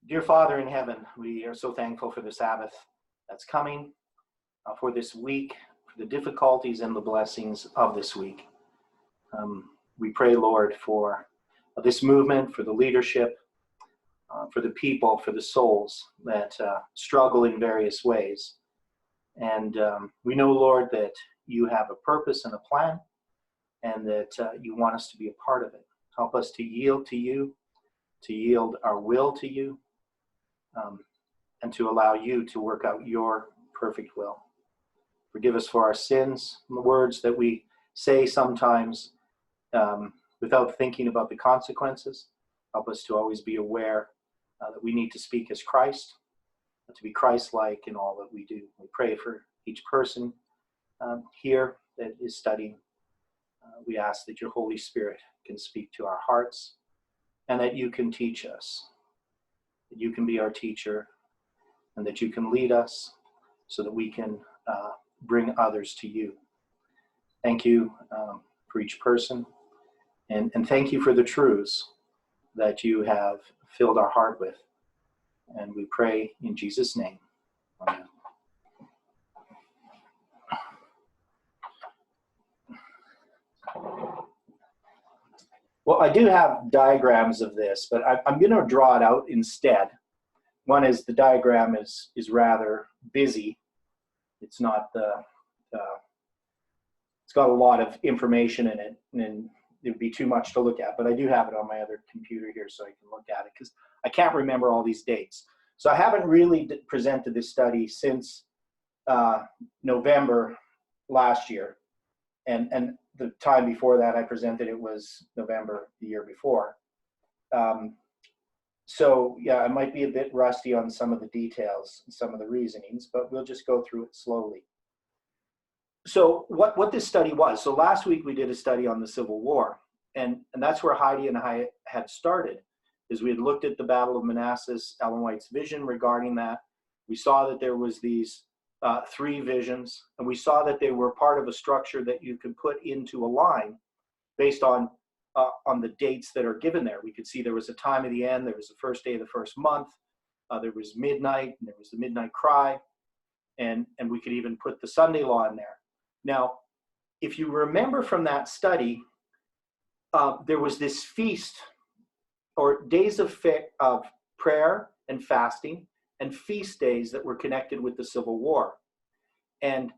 Dear Father in heaven, we are so thankful for the Sabbath that's coming, for this week, for the difficulties and the blessings of this week. We pray, Lord, for this movement, for the leadership, for the people, for the souls that struggle in various ways. And we know, Lord, that you have a purpose and a plan, and that you want us to be a part of it. Help us to yield to you, to yield our will to you, and to allow you to work out your perfect will. Forgive us for our sins, the words that we say sometimes without thinking about the consequences. Help us to always be aware that we need to speak as Christ, to be Christ-like in all that we do. We pray for each person here that is studying. We ask that your Holy Spirit can speak to our hearts and that you can teach us, that you can be our teacher, and that you can lead us so that we can bring others to you. Thank you for each person, and thank you for the truths that you have filled our heart with. And we pray in Jesus' name. Amen. Well, I do have diagrams of this, but I'm going to draw it out instead. One is the diagram is rather busy. It's not it's got a lot of information in it, and it would be too much to look at. But I do have it on my other computer here, so I can look at it because I can't remember all these dates. So I haven't really presented this study since November last year, and the time before that I presented it was November the year before. So yeah, I might be a bit rusty on some of the details and some of the reasonings, but we'll just go through it slowly. So what this study was, so last week we did a study on the Civil War, and that's where Heidi and I had started, is we had looked at the Battle of Manassas, Ellen White's vision regarding that. We saw that there was these three visions, and we saw that they were part of a structure that you could put into a line based on the dates that are given there. We could see there was a time of the end, there was the first day of the first month, there was midnight, and there was the midnight cry, and we could even put the Sunday law in there. Now, if you remember from that study, there was this feast, or days of prayer and fasting, and feast days that were connected with the Civil War. And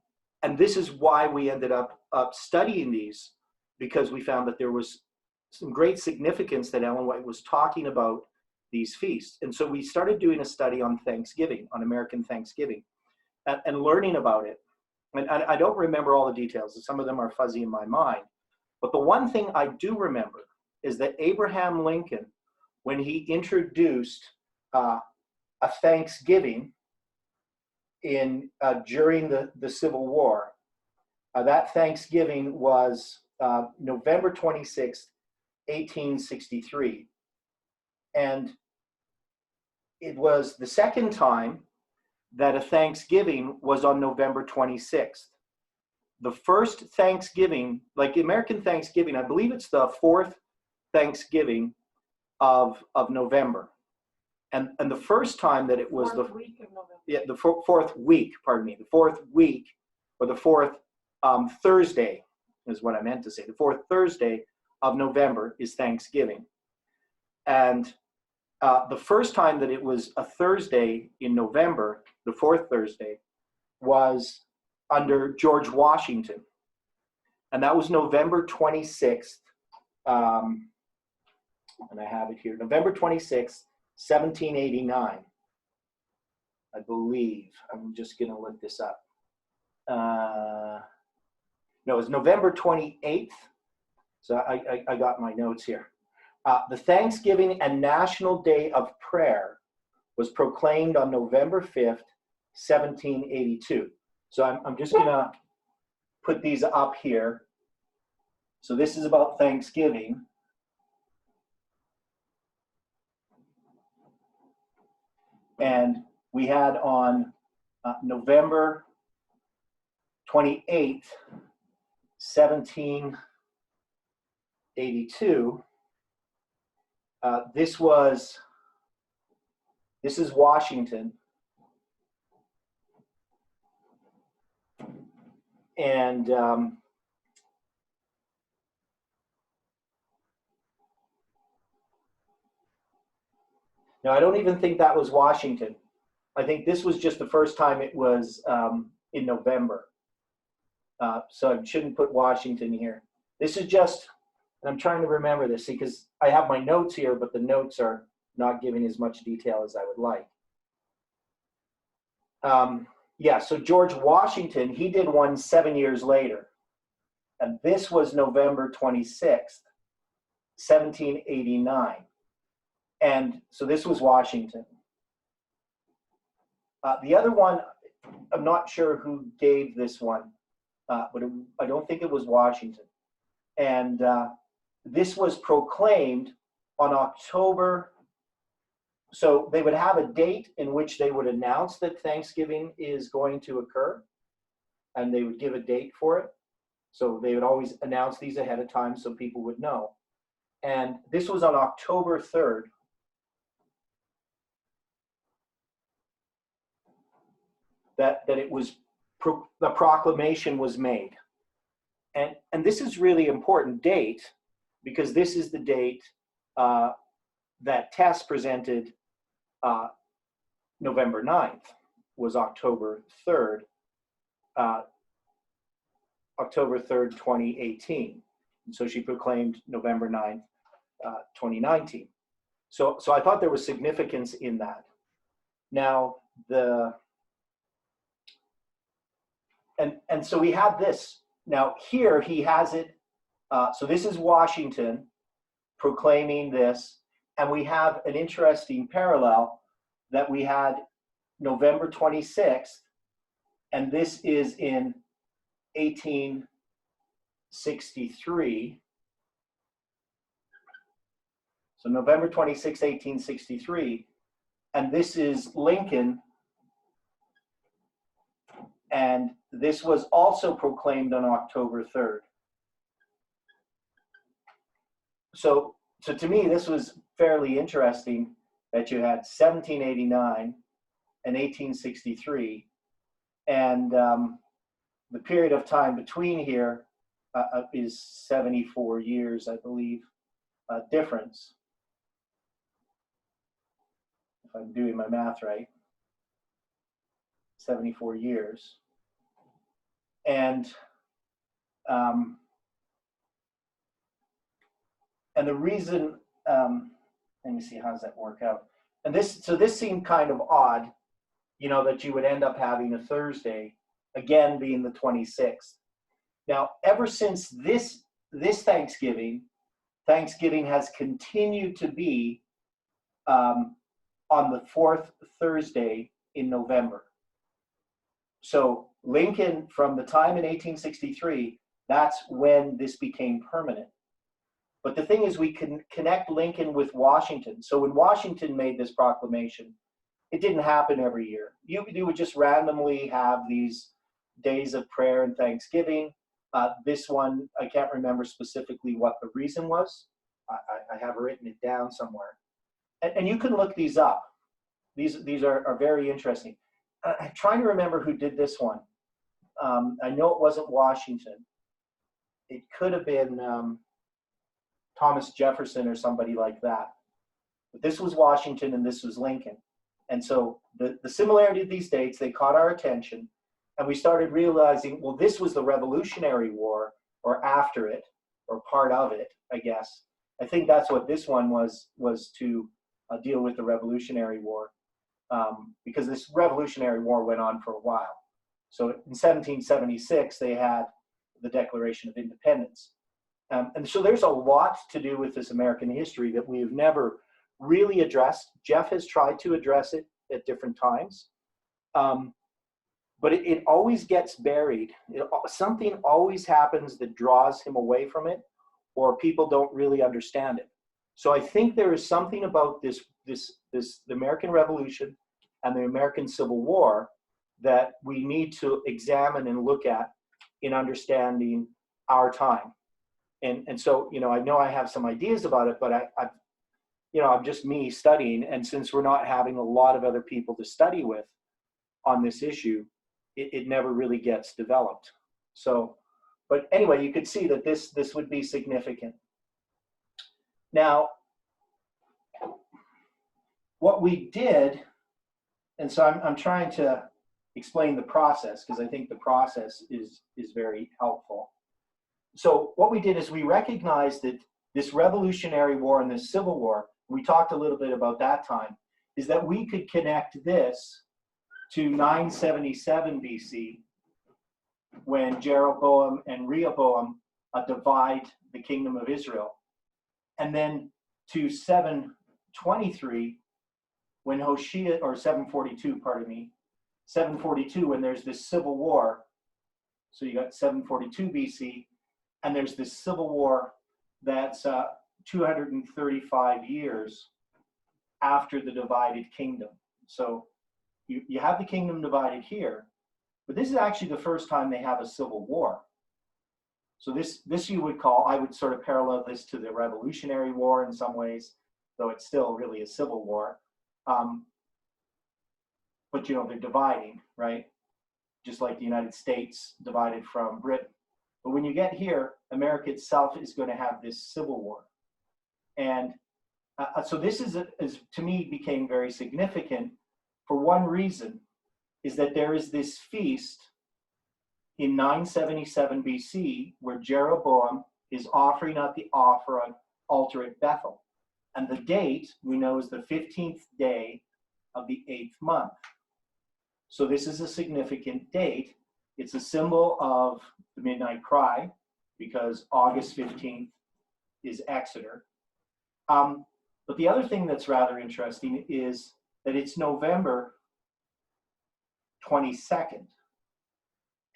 this is why we ended up studying these, because we found that there was some great significance that Ellen White was talking about these feasts. And so we started doing a study on Thanksgiving, on American Thanksgiving, and learning about it. And I don't remember all the details, and some of them are fuzzy in my mind. But the one thing I do remember is that Abraham Lincoln, when he introduced a Thanksgiving during the Civil War, that Thanksgiving was November 26th, 1863. And it was the second time that a Thanksgiving was on November 26th. The first Thanksgiving, like American Thanksgiving, I believe it's the fourth Thanksgiving of November. And the first time that it was fourth week of November. Yeah, the fourth week, pardon me, the fourth week, or the fourth Thursday is what I meant to say. The fourth Thursday of November is Thanksgiving. And the first time that it was a Thursday in November, the fourth Thursday, was under George Washington. And that was November 26th, and I have it here, November 26th, 1789, I believe. I'm just going to look this up. No, it was November 28th. So I got my notes here. The Thanksgiving and National Day of Prayer was proclaimed on November 5th, 1782. So I'm just going to put these up here. So this is about Thanksgiving. And we had on November 28th, 1782, this was This is Washington. And no, I don't even think that was Washington. I think this was just the first time it was in November. So I shouldn't put Washington here. This is just, and I'm trying to remember this because I have my notes here, but the notes are not giving as much detail as I would like. Yeah, so George Washington, he did one 7 years later. And this was November 26th, 1789. And so this was Washington. The other one, I'm not sure who gave this one, but I don't think it was Washington. And this was proclaimed on October. So they would have a date in which they would announce that Thanksgiving is going to occur, and they would give a date for it. So they would always announce these ahead of time so people would know. And this was on October 3rd. That it was, the proclamation was made. And this is really important date because this is the date that Tess presented November 9th, was October 3rd, October 3rd, 2018. And so she proclaimed November 9th, 2019. So I thought there was significance in that. Now, and so we have this. Now here he has it, so this is Washington proclaiming this, and we have an interesting parallel that we had November 26th, and this is in 1863. So November 26, 1863, and this is Lincoln, and this was also proclaimed on October 3rd. So to me, this was fairly interesting that you had 1789 and 1863, and the period of time between here is 74 years, I believe, difference, if I'm doing my math right. 74 years. And the reason, let me see, how does that work out? And this seemed kind of odd, you know, that you would end up having a Thursday, again being the 26th. Now, ever since this Thanksgiving has continued to be on the fourth Thursday in November. So Lincoln, from the time in 1863, that's when this became permanent. But the thing is, we can connect Lincoln with Washington. So when Washington made this proclamation, it didn't happen every year. You would just randomly have these days of prayer and thanksgiving. This one, I can't remember specifically what the reason was. I have written it down somewhere. And you can look these up. These are very interesting. I'm trying to remember who did this one. I know it wasn't Washington. It could have been Thomas Jefferson or somebody like that. But this was Washington and this was Lincoln. And so the similarity of these dates, they caught our attention, and we started realizing, well, this was the Revolutionary War, or after it, or part of it, I guess. I think that's what this one was to deal with the Revolutionary War, because this Revolutionary War went on for a while. So in 1776, they had the Declaration of Independence. And so there's a lot to do with this American history that we've never really addressed. Jeff has tried to address it at different times, but it always gets buried. Something always happens that draws him away from it, or people don't really understand it. So I think there is something about the American Revolution and the American Civil War that we need to examine and look at in understanding our time. And so, you know I have some ideas about it, but I'm just me studying. And since we're not having a lot of other people to study with on this issue, it never really gets developed. So, but anyway, you could see that this would be significant. Now, what we did, and so I'm trying to explain the process because I think the process is very helpful. So what we did is we recognized that this Revolutionary War and this Civil War, we talked a little bit about that time, is that we could connect this to 977 BC when Jeroboam and Rehoboam divide the kingdom of Israel, and then to 723 when Hoshea, or 742, pardon me, 742 when there's this civil war. So you got 742 BC, and there's this civil war that's 235 years after the divided kingdom. So you have the kingdom divided here, but this is actually the first time they have a civil war. So this you would call, I would sort of parallel this to the Revolutionary War in some ways, though it's still really a civil war. But they're dividing, right? Just like the United States divided from Britain. But when you get here, America itself is going to have this civil war. And so this is to me became very significant for one reason, is that there is this feast in 977 BC where Jeroboam is offering up the altar at Bethel. And the date we know is the 15th day of the 8th month. So this is a significant date. It's a symbol of the midnight cry because August 15th is Exeter. But the other thing that's rather interesting is that it's November 22nd.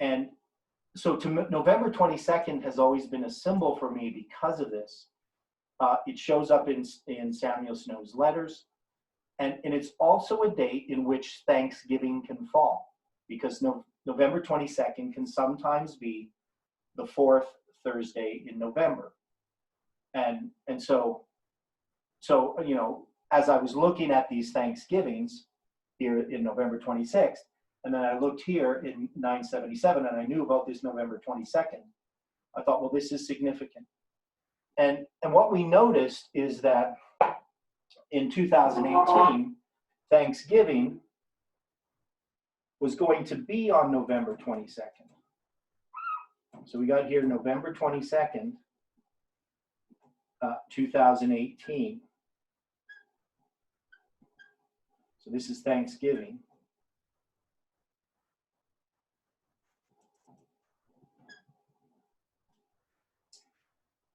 And so November 22nd has always been a symbol for me because of this. It shows up in Samuel Snow's letters. And it's also a date in which Thanksgiving can fall, because November 22nd can sometimes be the fourth Thursday in November. And so as I was looking at these Thanksgivings here in November 26th, and then I looked here in 977 and I knew about this November 22nd, I thought, well, this is significant. And what we noticed is that in 2018, Thanksgiving was going to be on November 22nd. So we got here November 22nd, 2018. So this is Thanksgiving.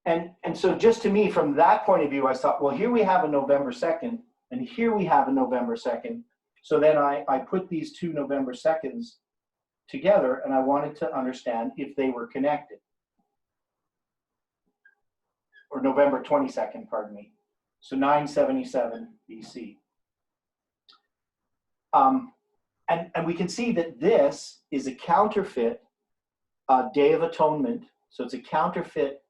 And so just to me, from that point of view, I thought, well, here we have a November 2nd, and here we have a November 2nd. So then I put these two November 2nds together, and I wanted to understand if they were connected. Or November 22nd, pardon me. So 977 BC. And we can see that this is a counterfeit Day of Atonement. So it's a counterfeit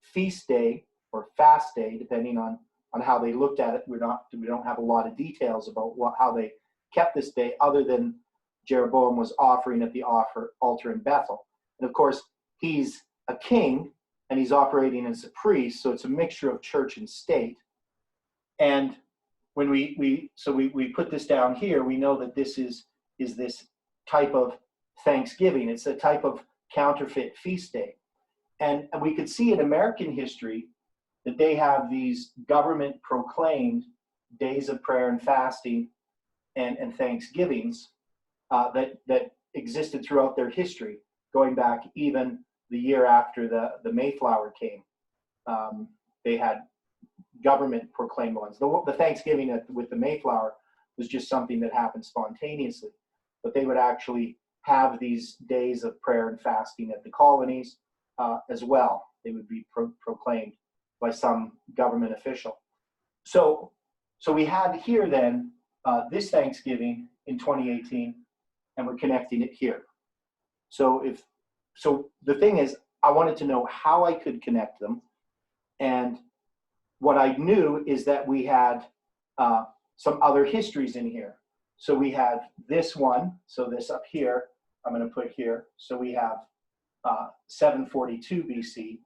feast day or fast day, depending on how they looked at it. We don't have a lot of details about how they kept this day, other than Jeroboam was offering at the altar in Bethel. And of course, he's a king and he's operating as a priest, so it's a mixture of church and state. And when we put this down here, we know that this is this type of Thanksgiving. It's a type of counterfeit feast day. And we could see in American history that they have these government proclaimed days of prayer and fasting and Thanksgivings that existed throughout their history, going back even the year after the Mayflower came. They had government proclaimed ones. The Thanksgiving with the Mayflower was just something that happened spontaneously, but they would actually have these days of prayer and fasting at the colonies as well. They would be proclaimed by some government official. So we had here then this Thanksgiving in 2018, and we're connecting it here. So the thing is, I wanted to know how I could connect them, and what I knew is that we had some other histories in here. So we have this one, so this up here, I'm going to put here. So we have 742 BC.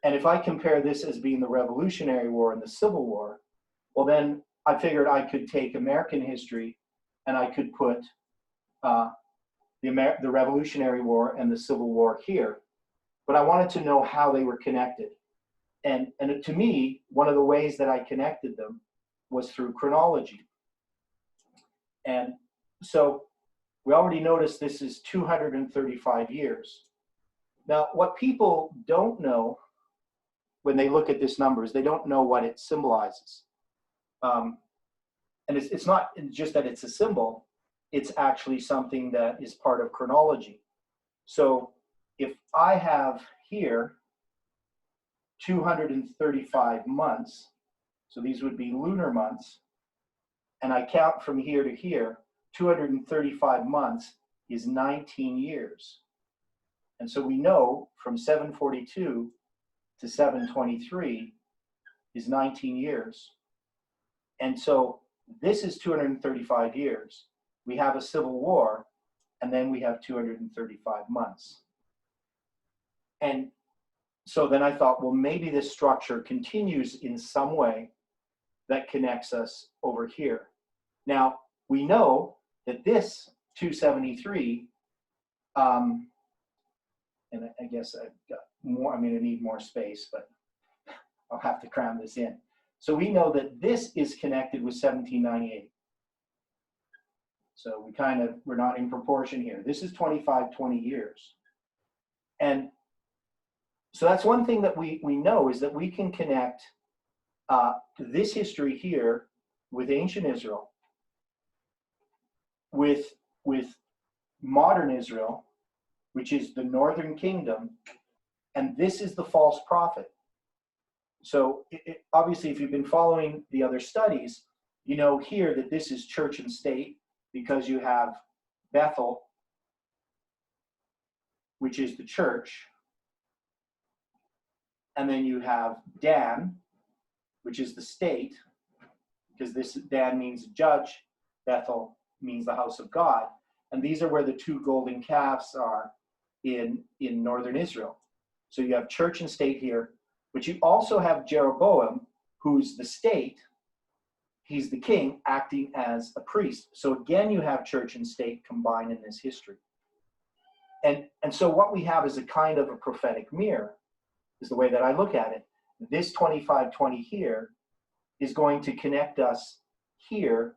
And if I compare this as being the Revolutionary War and the Civil War, well, then I figured I could take American history and I could put the Revolutionary War and the Civil War here. But I wanted to know how they were connected. And to me, one of the ways that I connected them was through chronology. And so we already noticed this is 235 years. Now, what people don't know when they look at this number is they don't know what it symbolizes. And it's not just that it's a symbol, it's actually something that is part of chronology. So if I have here 235 months, so these would be lunar months, and I count from here to here, 235 months is 19 years. And so we know from 742 to 723 is 19 years. And so this is 235 years. We have a civil war, and then we have 235 months. And so then I thought, well, maybe this structure continues in some way that connects us over here. Now, we know that this 273, and I guess I've got more, I'm going to need more space, but I'll have to cram this in. So we know that this is connected with 1798. So we're not in proportion here. This is 25, 20 years. And so that's one thing that we know, is that we can connect this history here with ancient Israel, with modern Israel, which is the northern kingdom, and this is the false prophet. So obviously, if you've been following the other studies, you know here that this is church and state, because you have Bethel, which is the church, and then you have Dan, which is the state, because this Dan means judge, Bethel means the house of God, and these are where the two golden calves are in northern Israel. So you have church and state here, but you also have Jeroboam, who's the state. He's the king acting as a priest. So again, you have church and state combined in this history. And so what we have is a kind of a prophetic mirror, is the way that I look at it. This 2520 here is going to connect us here,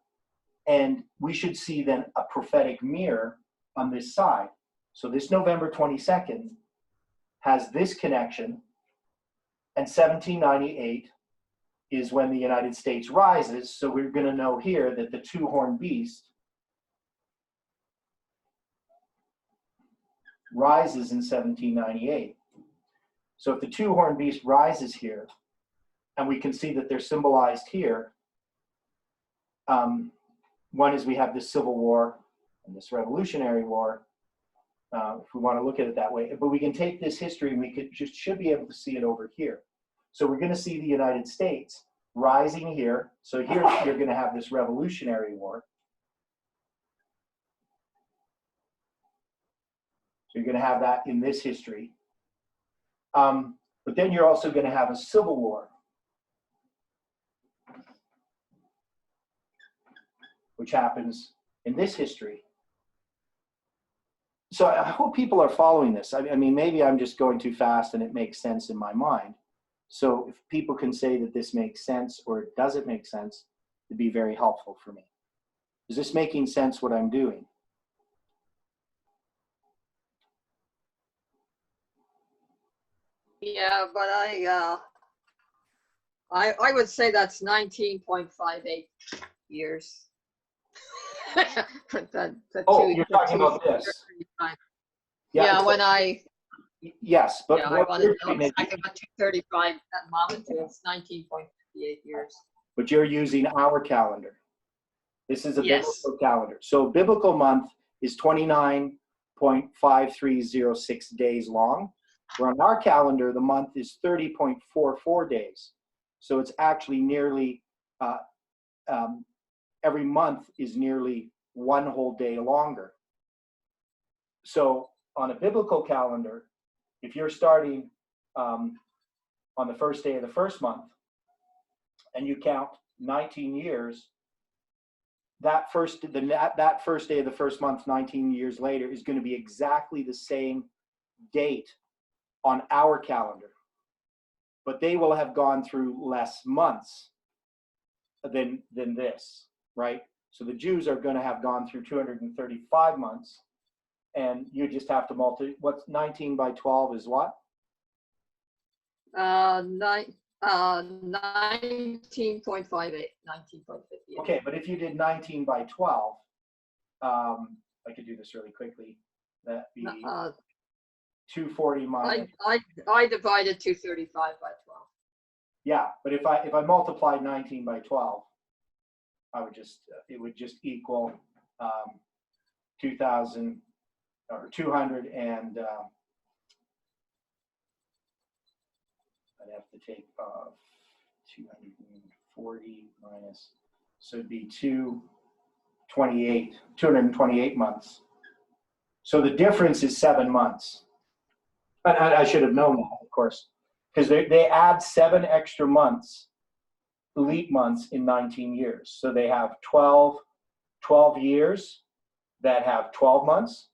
and we should see then a prophetic mirror on this side. So this November 22nd has this connection, and 1798 is when the United States rises. So we're going to know here that the two-horned beast rises in 1798. So if the two-horned beast rises here, and we can see that they're symbolized here, one is we have this Civil War and this Revolutionary War, if we want to look at it that way. But we can take this history and we should be able to see it over here. So we're going to see the United States rising here. So here you're going to have this Revolutionary War. So you're going to have that in this history. But then you're also going to have a civil war, which happens in this history. So I hope people are following this. I mean, maybe I'm just going too fast and it makes sense in my mind. So if people can say that this makes sense or it doesn't make sense, it'd be very helpful for me. Is this making sense what I'm doing? Yeah, but I would say that's 19.58 years. You're talking about this. Yeah, when I. Yes, but yeah, I wanted to know exactly what 235 at moment is 19.58 years. But you're using our calendar. This is a biblical calendar. So a biblical month is 29.5306 days long. Where on our calendar, the month is 30.44 days. So it's actually nearly, every month is nearly one whole day longer. So on a biblical calendar, if you're starting on the first day of the first month and you count 19 years, that first day of the first month 19 years later is going to be exactly the same date on our calendar, but they will have gone through less months than this, right? So the Jews are going to have gone through 235 months, and you just have to multiply. What's 19 by 12 is what? 19.58, 19.58. Okay, but if you did 19 by 12, I could do this really quickly. That'd be 240 minus. I divided 235 by 12. Yeah, but if I multiplied 19 by 12, I would just it would just equal 2,000 or 200 and I'd have to take 240 minus, so it'd be 228 months. So the difference is 7 months. I should have known that, of course, because they add 7 extra months, leap months, in 19 years. So they have 12 years that have 12 months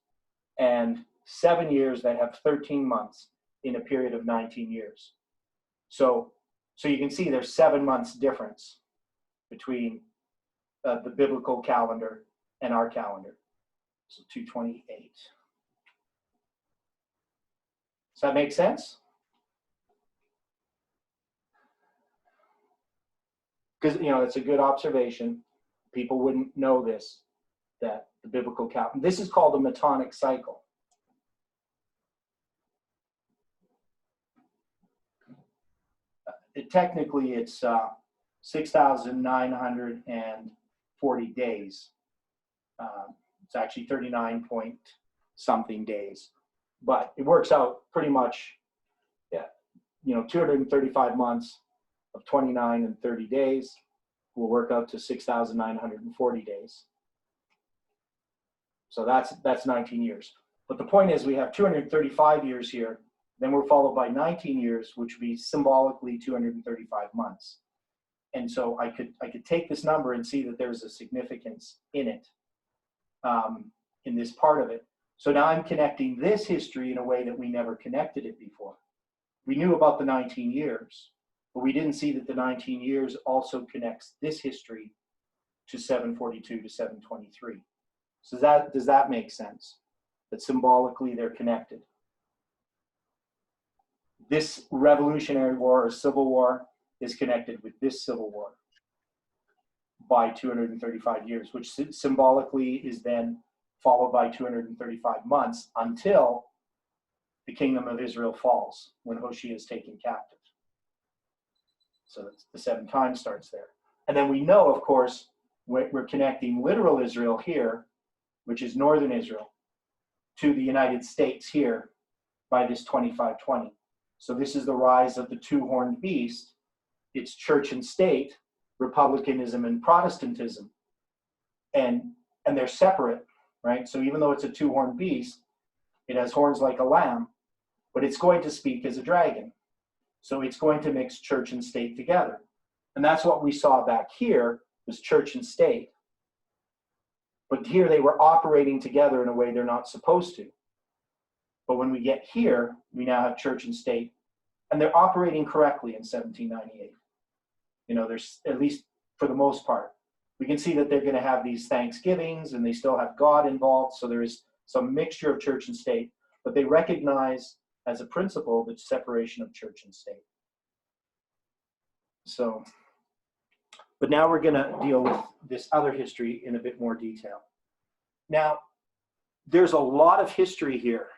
and 7 years that have 13 months in a period of 19 years. So you can see there's 7 months difference between the biblical calendar and our calendar. So 228. Does that make sense? Because, it's a good observation. People wouldn't know this, that the biblical calendar. This is called a Metonic cycle. Technically, it's 6,940 days. It's actually 39 point something days, but it works out pretty much, 235 months of 29 and 30 days will work out to 6,940 days. So that's 19 years. But the point is, we have 235 years here. Then we're followed by 19 years, which would be symbolically 235 months. And so I could take this number and see that there's a significance in it, in this part of it. So now I'm connecting this history in a way that we never connected it before. We knew about the 19 years, but we didn't see that the 19 years also connects this history to 742 to 723. So does that make sense? That symbolically they're connected. This Revolutionary War or Civil War is connected with this Civil War by 235 years, which symbolically is then followed by 235 months until the kingdom of Israel falls, when Hoshea is taken captive. So the 7 times starts there. And then we know, of course, we're connecting literal Israel here, which is northern Israel, to the United States here by this 2520. So this is the rise of the 2-horned beast. It's church and state, republicanism and Protestantism. And they're separate, right? So even though it's a 2-horned beast, it has horns like a lamb, but it's going to speak as a dragon. So it's going to mix church and state together. And that's what we saw back here, was church and state. But here they were operating together in a way they're not supposed to. But when we get here, we now have church and state, and they're operating correctly in 1798. There's, at least for the most part, we can see that they're going to have these Thanksgivings, and they still have God involved. So there is some mixture of church and state, but they recognize as a principle the separation of church and state. So, but now we're going to deal with this other history in a bit more detail. Now, there's a lot of history here.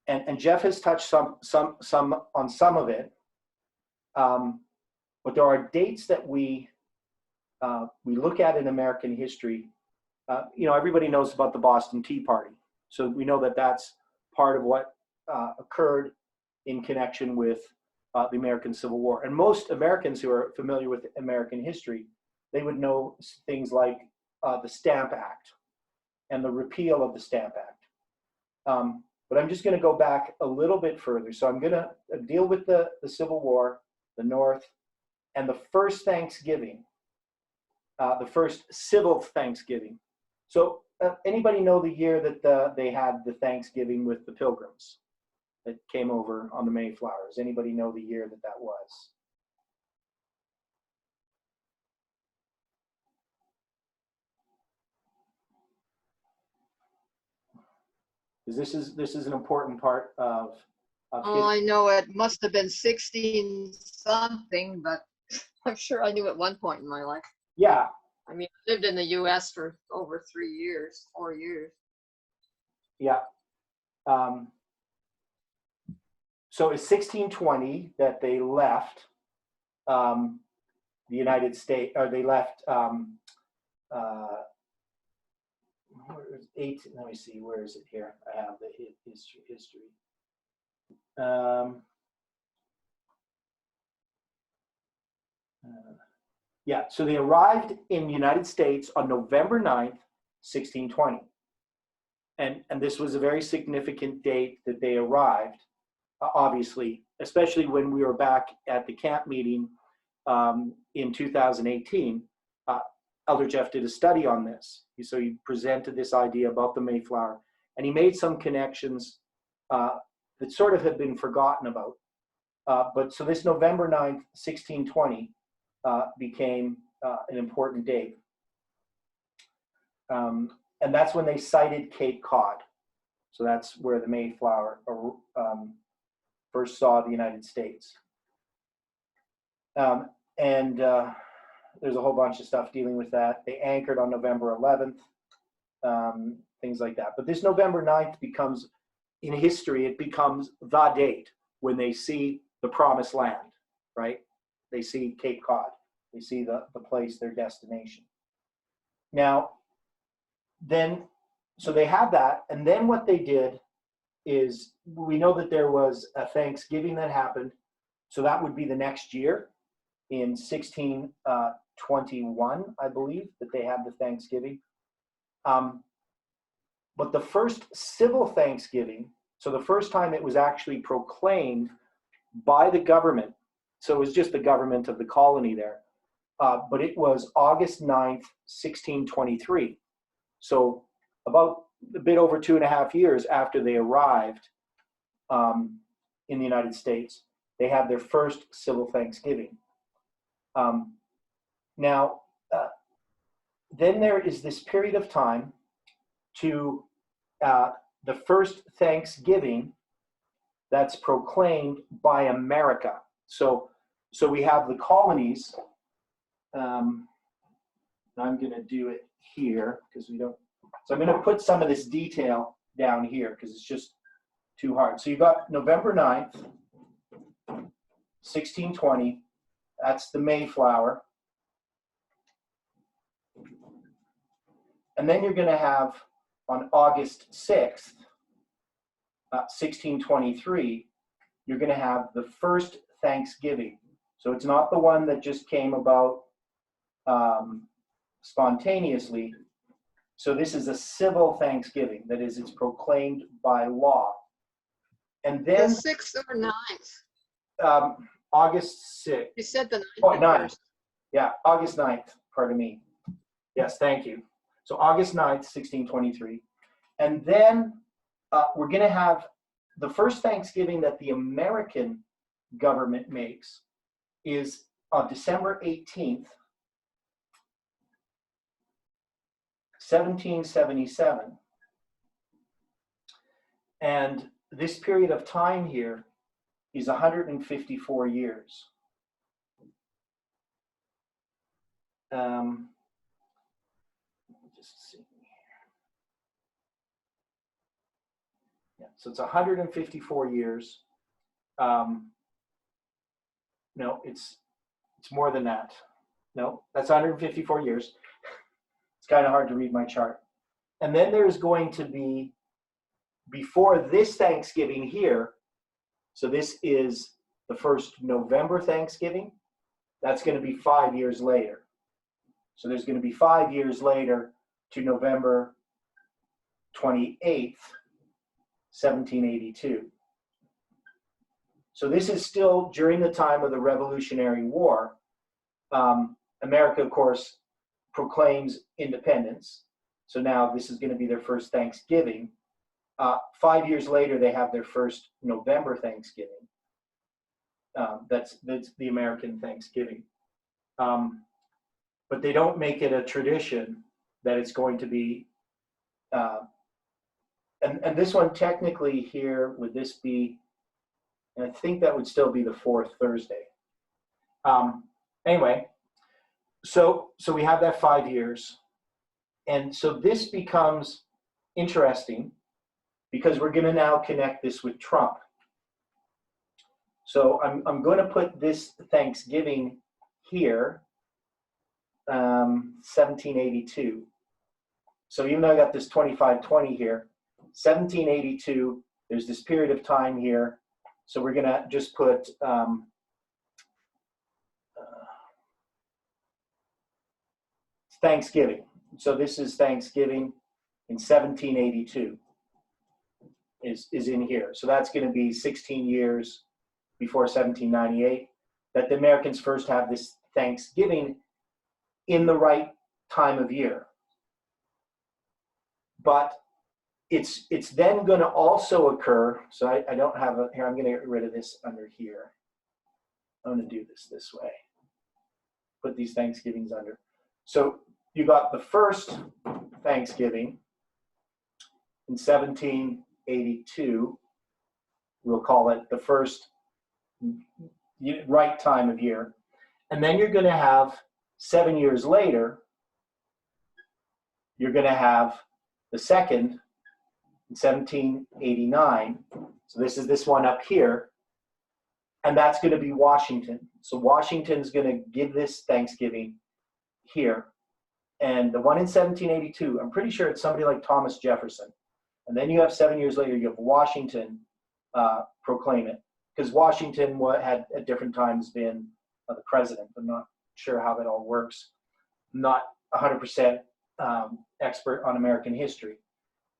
And Jeff has touched some on some of it, but there are dates that we look at in American history. Everybody knows about the Boston Tea Party, so we know that that's part of what occurred in connection with the American Civil War. And most Americans who are familiar with American history, they would know things like the Stamp Act and the repeal of the Stamp Act. But I'm just going to go back a little bit further. So I'm going to deal with the Civil War, the North, and the first Thanksgiving, the first civil Thanksgiving. So anybody know the year that they had the Thanksgiving with the Pilgrims that came over on the Mayflower? Does anybody know the year that was? Because this is an important part of Oh, I know it must have been 16 something, but I'm sure I knew at one point in my life. Yeah. I mean, I lived in the US for over 4 years. Yeah. So it's 1620 that they left the United States, or they left let me see, where is it here? I have the history. Yeah, so they arrived in the United States on November 9th, 1620. And this was a very significant date that they arrived, obviously, especially when we were back at the camp meeting in 2018. Elder Jeff did a study on this. So he presented this idea about the Mayflower, and he made some connections that sort of had been forgotten about. But so this November 9th, 1620 became an important date. And that's when they sighted Cape Cod. So that's where the Mayflower first saw the United States. And there's a whole bunch of stuff dealing with that. They anchored on November 11th, things like that. But this November 9th becomes, in history, it becomes the date when they see the promised land, right? They see Cape Cod. They see the place, their destination. Now, then, so they had that, and then what they did is, we know that there was a Thanksgiving that happened, so that would be the next year, in 1621, I believe, that they had the Thanksgiving. But the first civil Thanksgiving, so the first time it was actually proclaimed by the government, so it was just the government of the colony there, but it was August 9th, 1623. So about a bit over 2.5 years after they arrived in the United States, they had their first civil Thanksgiving. Now, then there is this period of time to the first Thanksgiving that's proclaimed by America. So we have the colonies. I'm going to do it here because we don't. So I'm going to put some of this detail down here because it's just too hard. So you got November 9th, 1620. That's the Mayflower. And then you're going to have on August 6th, 1623, you're going to have the first Thanksgiving. So it's not the one that just came about spontaneously. So this is a civil Thanksgiving. That is, it's proclaimed by law. And then The 6th or 9th? August 6th. You said the 9th. Oh, 9th. Yeah, August 9th, pardon me. Yes, thank you. So August 9th, 1623. And then we're going to have the first Thanksgiving that the American government makes is on December 18th, 1777. And this period of time here is 154 years. Just see here. Yeah, so it's 154 years. No, it's more than that. No, that's 154 years. It's kind of hard to read my chart. And then there's going to be before this Thanksgiving here, so this is the first November Thanksgiving, that's going to be 5 years later. So there's going to be 5 years later to November 28th, 1782. So this is still during the time of the Revolutionary War. America, of course, proclaims independence. So now this is going to be their first Thanksgiving. 5 years later, they have their first November Thanksgiving. That's the American Thanksgiving. But they don't make it a tradition that it's going to be, and this one technically here, would this be, and I think that would still be the fourth Thursday. Anyway, so we have that 5 years. And so this becomes interesting because we're going to now connect this with Trump. So I'm going to put this Thanksgiving here, 1782. So even though I got this 2520 here, 1782, there's this period of time here. So we're going to just put Thanksgiving. So this is Thanksgiving in 1782 is in here. So that's going to be 16 years before 1798 that the Americans first have this Thanksgiving in the right time of year. But it's then going to also occur, so I don't have a, here, I'm going to get rid of this under here. I'm going to do this way. Put these Thanksgivings under. So you got the first Thanksgiving in 1782. We'll call it the first right time of year. And then you're going to have 7 years later, you're going to have the second in 1789. So this is this one up here. And that's going to be Washington. So Washington's going to give this Thanksgiving here. And the one in 1782, I'm pretty sure it's somebody like Thomas Jefferson. And then you have 7 years later, you have Washington proclaim it. Because Washington had at different times been the president. I'm not sure how that all works. I'm not 100% expert on American history.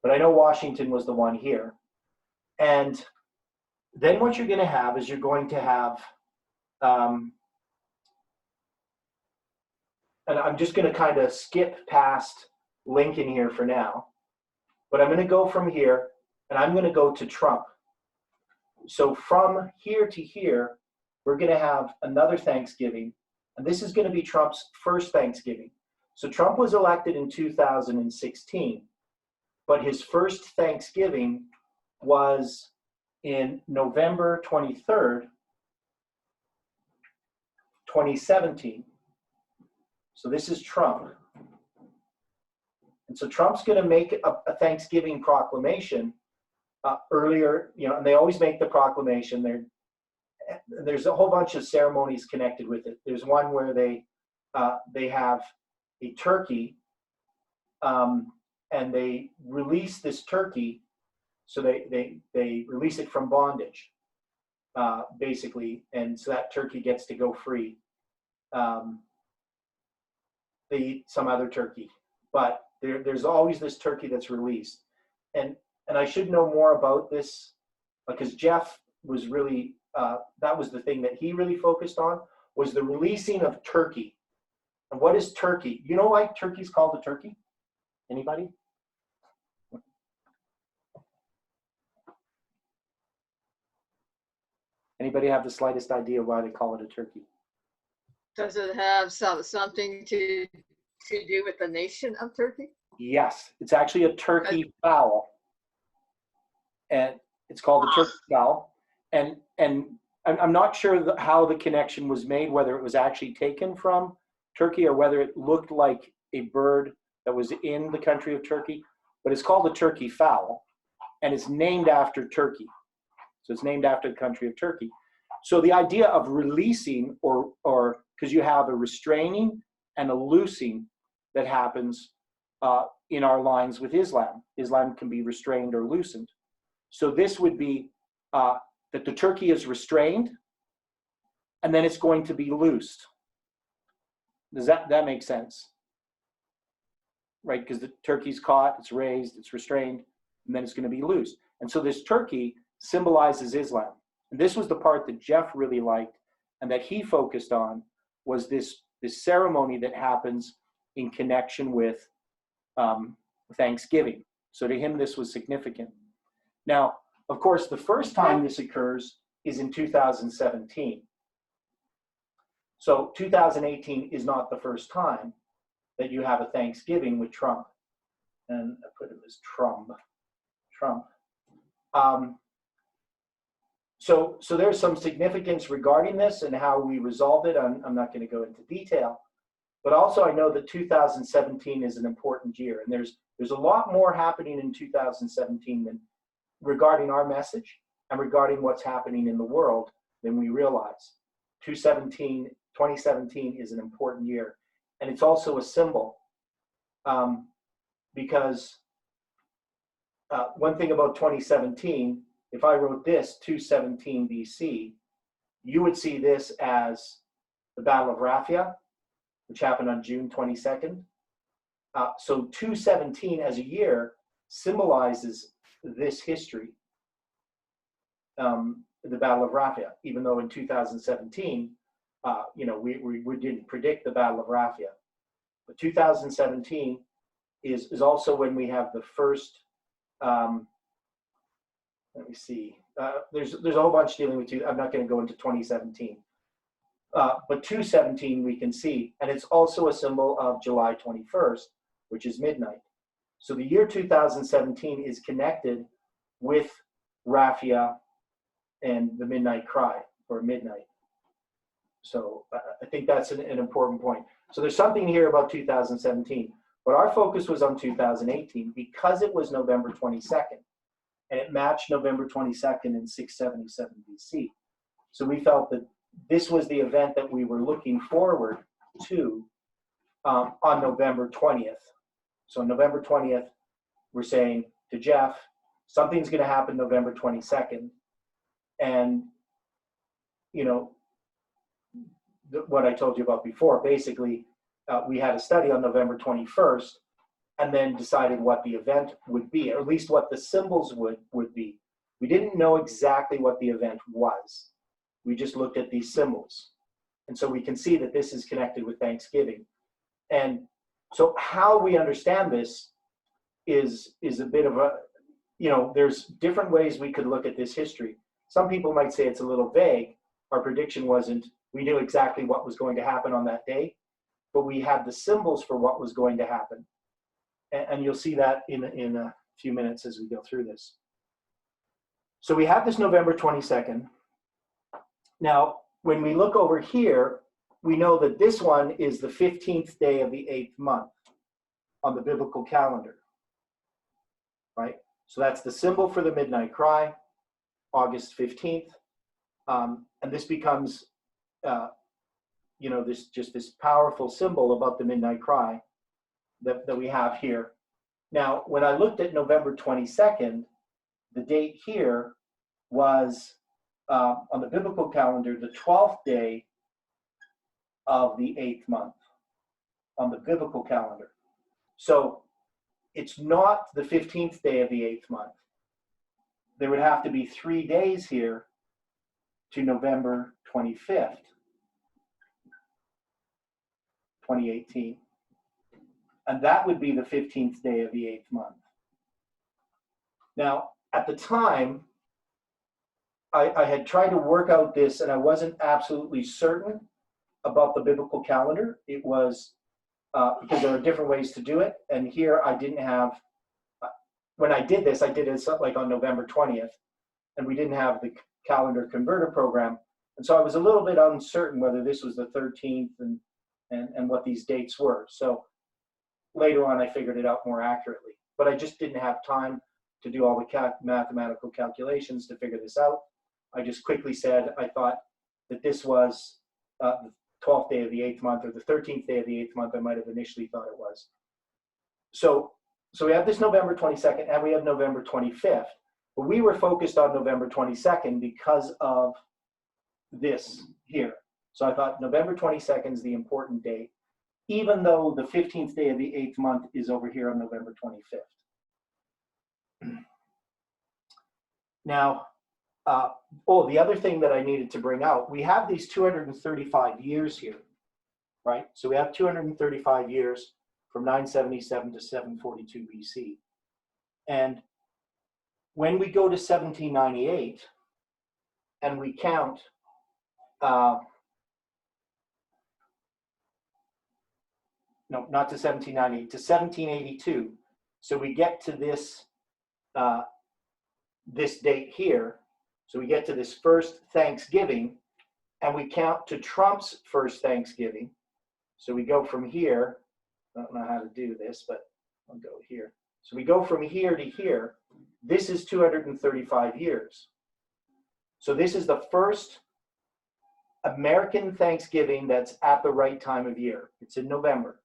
But I know Washington was the one here. And then what you're going to have is you're going to have, and I'm just going to kind of skip past Lincoln here for now, but I'm going to go from here and I'm going to go to Trump. So from here to here, we're going to have another Thanksgiving, and this is going to be Trump's first Thanksgiving. So Trump was elected in 2016, but his first Thanksgiving was in November 23rd, 2017. So this is Trump. And so Trump's going to make a Thanksgiving proclamation earlier, and they always make the proclamation. There's a whole bunch of ceremonies connected with it. There's one where they have a turkey, and they release this turkey. So they release it from bondage, basically, and so that turkey gets to go free. They eat some other turkey, but there's always this turkey that's released. And I should know more about this because Jeff was really, that was the thing that he really focused on, was the releasing of turkey. And what is turkey? You know why turkey's called a turkey? Anybody? Anybody have the slightest idea why they call it a turkey? Does it have something to do with the nation of Turkey? Yes, it's actually a turkey fowl. And it's called a turkey fowl. And I'm not sure how the connection was made, whether it was actually taken from Turkey or whether it looked like a bird that was in the country of Turkey, but it's called a turkey fowl, and it's named after Turkey. So it's named after the country of Turkey. So the idea of releasing, or because you have a restraining and a loosing that happens in our lines with Islam. Islam can be restrained or loosened. So this would be that the turkey is restrained, and then it's going to be loosed. Does that make sense? Right, because the turkey's caught, it's raised, it's restrained, and then it's going to be loosed. And so this turkey symbolizes Islam. And this was the part that Jeff really liked and that he focused on, was this ceremony that happens in connection with Thanksgiving. So to him, this was significant. Now, of course, the first time this occurs is in 2017. So 2018 is not the first time that you have a Thanksgiving with Trump. And I put him as Trump. So there's some significance regarding this and how we resolved it. I'm not going to go into detail. But also I know that 2017 is an important year. And there's a lot more happening in 2017 than regarding our message and regarding what's happening in the world than we realize. 2017 is an important year. And it's also a symbol because one thing about 2017, if I wrote this 217 BC, you would see this as the Battle of Raphia, which happened on June 22nd. So 217 as a year symbolizes this history, the Battle of Raphia, even though in 2017, we didn't predict the Battle of Raphia. But 2017 is also when we have the first, let me see, there's a whole bunch dealing with I'm not going to go into 2017. But 217 we can see, and it's also a symbol of July 21st, which is midnight. So the year 2017 is connected with Raphia and the midnight cry, or midnight. So I think that's an important point. So there's something here about 2017, but our focus was on 2018 because it was November 22nd, and it matched November 22nd in 677 BC. So we felt that this was the event that we were looking forward to on November 20th. So on November 20th, we're saying to Jeff, something's going to happen November 22nd. And, what I told you about before, basically, we had a study on November 21st and then decided what the event would be, or at least what the symbols would be. We didn't know exactly what the event was. We just looked at these symbols. And so we can see that this is connected with Thanksgiving. And so how we understand this is a bit of a, there's different ways we could look at this history. Some people might say it's a little vague. Our prediction wasn't, we knew exactly what was going to happen on that day, but we had the symbols for what was going to happen. And you'll see that in a few minutes as we go through this. So we have this November 22nd. Now, when we look over here, we know that this one is the 15th day of the 8th month on the biblical calendar, right? So that's the symbol for the midnight cry, August 15th. And this becomes, this powerful symbol about the midnight cry that we have here. Now, when I looked at November 22nd, the date here was on the biblical calendar, the 12th day of the 8th month on the biblical calendar. So it's not the 15th day of the 8th month. There would have to be 3 days here to November 25th, 2018. And that would be the 15th day of the 8th month. Now, at the time, I had tried to work out this, and I wasn't absolutely certain about the biblical calendar. It was because there are different ways to do it. And here I didn't have, when I did this, I did it like on November 20th, and we didn't have the calendar converter program. And so I was a little bit uncertain whether this was the 13th and what these dates were. So later on, I figured it out more accurately. But I just didn't have time to do all the mathematical calculations to figure this out. I just quickly said I thought that this was the 12th day of the 8th month, or the 13th day of the 8th month. I might have initially thought it was. So we have this November 22nd, and we have November 25th. But we were focused on November 22nd because of this here. So I thought November 22nd is the important date, even though the 15th day of the 8th month is over here on November 25th. Now, the other thing that I needed to bring out, we have these 235 years here, right? So we have 235 years from 977 to 742 BC. And when we go to 1798 and we count, no, not to 1798, to 1782. So we get to this, this date here. So we get to this first Thanksgiving, and we count to Trump's first Thanksgiving. So we go from here. I don't know how to do this, but I'll go here. So we go from here to here. This is 235 years. So this is the first American Thanksgiving that's at the right time of year. It's in November.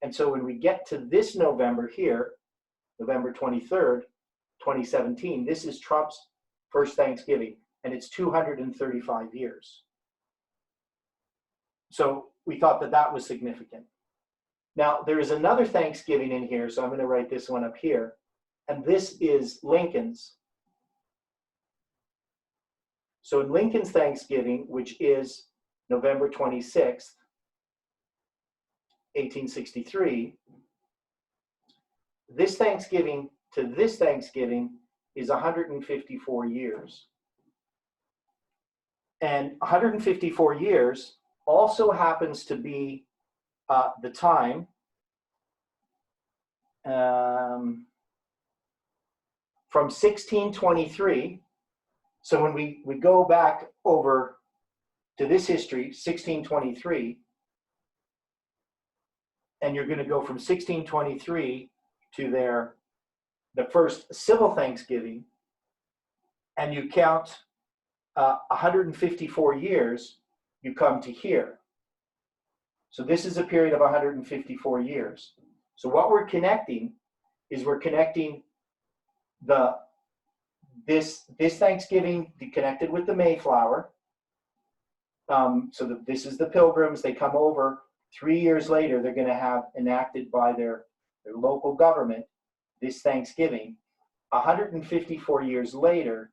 And so when we get to this November here, November 23rd, 2017, this is Trump's first Thanksgiving, and it's 235 years. So we thought that that was significant. Now, there is another Thanksgiving in here, so I'm going to write this one up here, and this is Lincoln's. So in Lincoln's Thanksgiving, which is November 26th, 1863, this Thanksgiving to this Thanksgiving is 154 years. And 154 years also happens to be the time from 1623. So when we go back over to this history, 1623, and you're going to go from 1623 to the first civil Thanksgiving, and you count 154 years, you come to here. So this is a period of 154 years. So what we're connecting is we're connecting this Thanksgiving connected with the Mayflower. This is the Pilgrims. They come over. 3 years later, they're going to have enacted by their local government this Thanksgiving. 154 years later,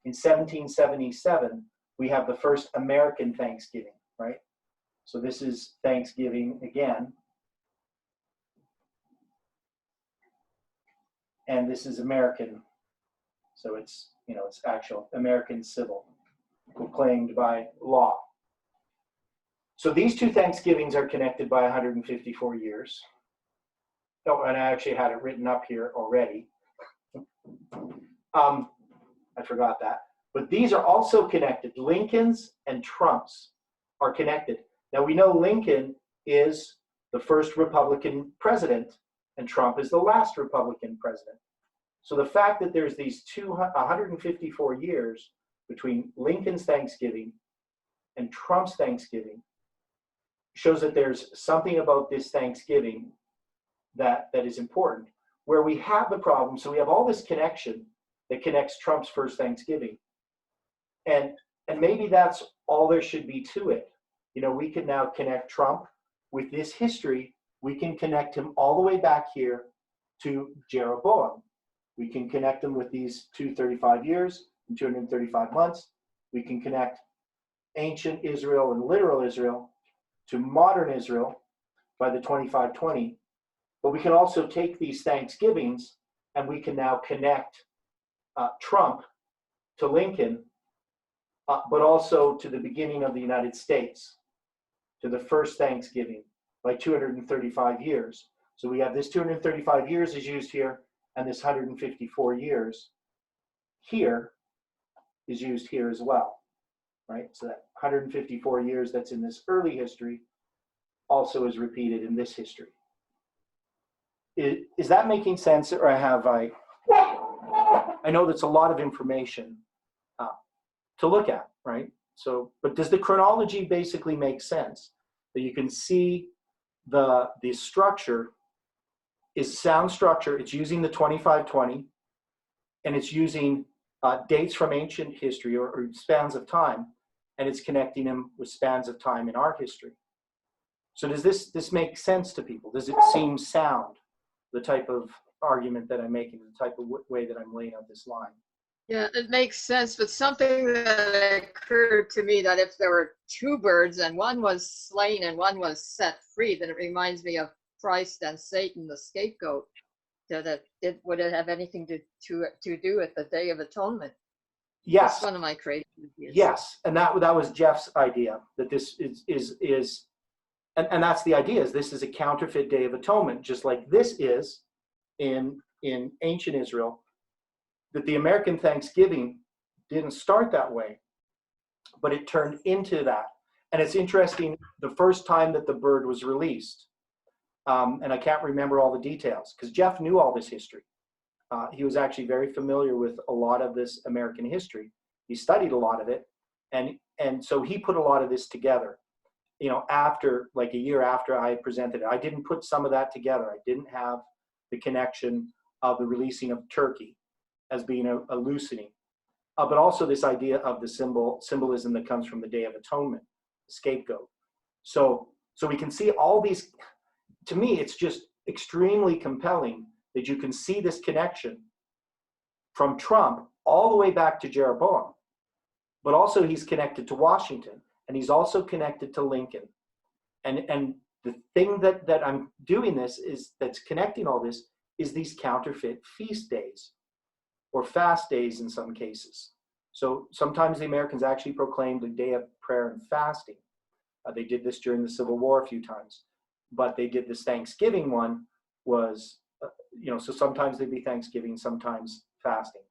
in 1777, we have the first American Thanksgiving, right? So this is Thanksgiving again. And this is American. So it's actual American civil, proclaimed by law. So these two Thanksgivings are connected by 154 years. Oh, and I actually had it written up here already. I forgot that. But these are also connected. Lincoln's and Trump's are connected. Now we know Lincoln is the first Republican president and Trump is the last Republican president. So the fact that there's these 154 years between Lincoln's Thanksgiving and Trump's Thanksgiving shows that there's something about this Thanksgiving that is important. Where we have the problem, so we have all this connection that connects Trump's first Thanksgiving. And maybe that's all there should be to it. We can now connect Trump with this history. We can connect him all the way back here to Jeroboam. We can connect him with these 235 years and 235 months. We can connect ancient Israel and literal Israel to modern Israel by the 2520. But we can also take these Thanksgivings and we can now connect Trump to Lincoln, but also to the beginning of the United States, to the first Thanksgiving by 235 years. So we have this 235 years is used here, and this 154 years here is used here as well, right? So that 154 years that's in this early history also is repeated in this history. Is that making sense, or I know that's a lot of information to look at, right? So, but does the chronology basically make sense? That you can see the structure is sound structure. It's using the 2520, and it's using dates from ancient history or spans of time, and it's connecting them with spans of time in our history. So does this make sense to people? Does it seem sound, the type of argument that I'm making, the type of way that I'm laying out this line? Yeah, it makes sense, but something that occurred to me, that if there were two birds and one was slain and one was set free, then it reminds me of Christ and Satan, the scapegoat. So would it have anything to do with the Day of Atonement? Yes. That's one of my crazy ideas. Yes, and that was Jeff's idea, that this is and that's the idea, is this is a counterfeit Day of Atonement, just like this is in ancient Israel, that the American Thanksgiving didn't start that way, but it turned into that. And it's interesting, the first time that the bird was released, and I can't remember all the details, because Jeff knew all this history. He was actually very familiar with a lot of this American history. He studied a lot of it, and so he put a lot of this together. After, like a year after I presented it, I didn't put some of that together. I didn't have the connection of the releasing of turkey as being a loosening, but also this idea of the symbolism that comes from the Day of Atonement, the scapegoat. So we can see all these. To me, it's just extremely compelling that you can see this connection from Trump all the way back to Jeroboam, but also he's connected to Washington, and he's also connected to Lincoln. And the thing that I'm doing that's connecting all this is these counterfeit feast days or fast days in some cases. So sometimes the Americans actually proclaimed a day of prayer and fasting. They did this during the Civil War a few times, but they did this Thanksgiving one was, so sometimes they'd be Thanksgiving, sometimes fasting.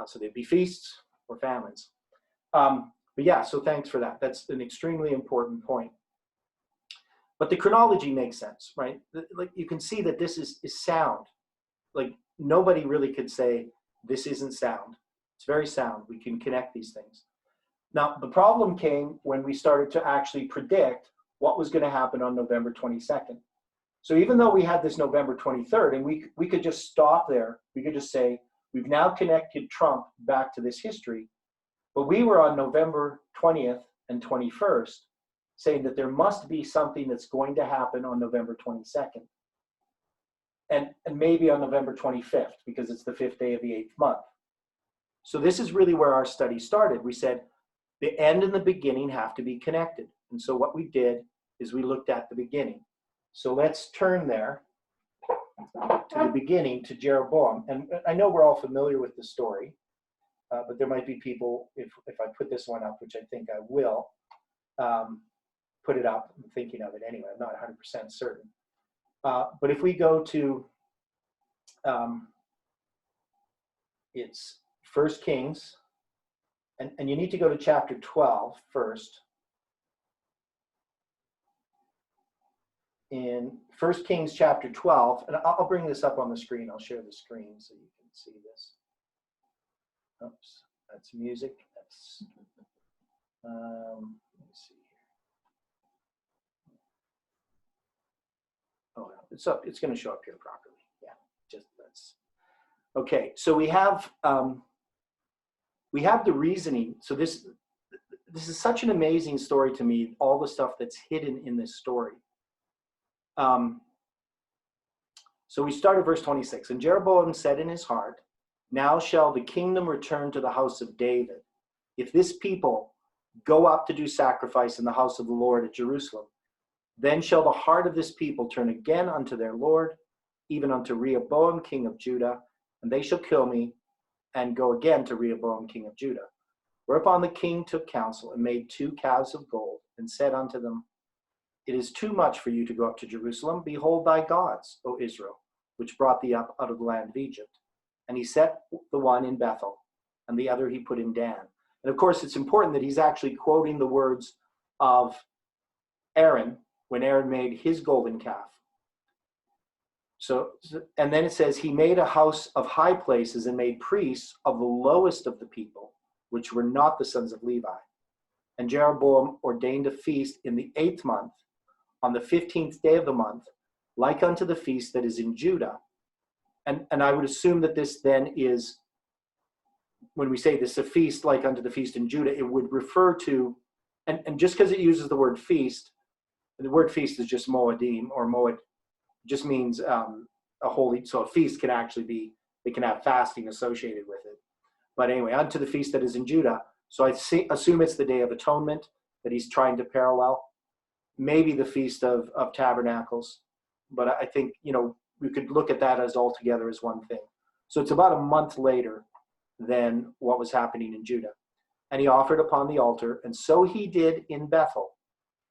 So they'd be feasts or famines. But yeah, so thanks for that. That's an extremely important point. But the chronology makes sense, right? Like you can see that this is sound. Like nobody really could say this isn't sound. It's very sound. We can connect these things. Now, the problem came when we started to actually predict what was going to happen on November 22nd. So even though we had this November 23rd, and we could just stop there, we could just say, we've now connected Trump back to this history, but we were on November 20th and 21st saying that there must be something that's going to happen on November 22nd. And maybe on November 25th, because it's the 5th day of the 8th month. So this is really where our study started. We said the end and the beginning have to be connected. And so what we did is we looked at the beginning. So let's turn there to the beginning, to Jeroboam. And I know we're all familiar with the story, but there might be people, if I put this one up, which I think I will, put it up. I'm thinking of it anyway. I'm not 100% certain. But if we go to, it's 1 Kings, and you need to go to chapter 12 first. In 1 Kings chapter 12, and I'll bring this up on the screen. I'll share the screen so you can see this. Oops, that's music. That's, let me see here. Oh, it's up. It's going to show up here properly. Yeah, just that's okay. So we have the reasoning. So this is such an amazing story to me. All the stuff that's hidden in this story. So we start at verse 26. And Jeroboam said in his heart, now shall the kingdom return to the house of David. If this people go up to do sacrifice in the house of the Lord at Jerusalem, then shall the heart of this people turn again unto their Lord, even unto Rehoboam king of Judah, and they shall kill me, and go again to Rehoboam king of Judah. Whereupon the king took counsel, and made 2 calves of gold, and said unto them, it is too much for you to go up to Jerusalem. Behold thy gods, O Israel, which brought thee up out of the land of Egypt. And he set the one in Bethel, and the other he put in Dan. And of course, it's important that he's actually quoting the words of Aaron when Aaron made his golden calf. So, and then it says, he made a house of high places and made priests of the lowest of the people, which were not the sons of Levi. And Jeroboam ordained a feast in the 8th month, on the 15th day of the month, like unto the feast that is in Judah. And I would assume that this then is when we say this, a feast like unto the feast in Judah, it would refer to, and just because it uses the word feast, the word feast is just moedim, or moed just means a holy, so a feast can actually be, they can have fasting associated with it. But anyway, unto the feast that is in Judah. So I assume it's the Day of Atonement that he's trying to parallel. Maybe the Feast of Tabernacles. But I think, we could look at that as altogether as one thing. So it's about a month later than what was happening in Judah. And he offered upon the altar, and so he did in Bethel,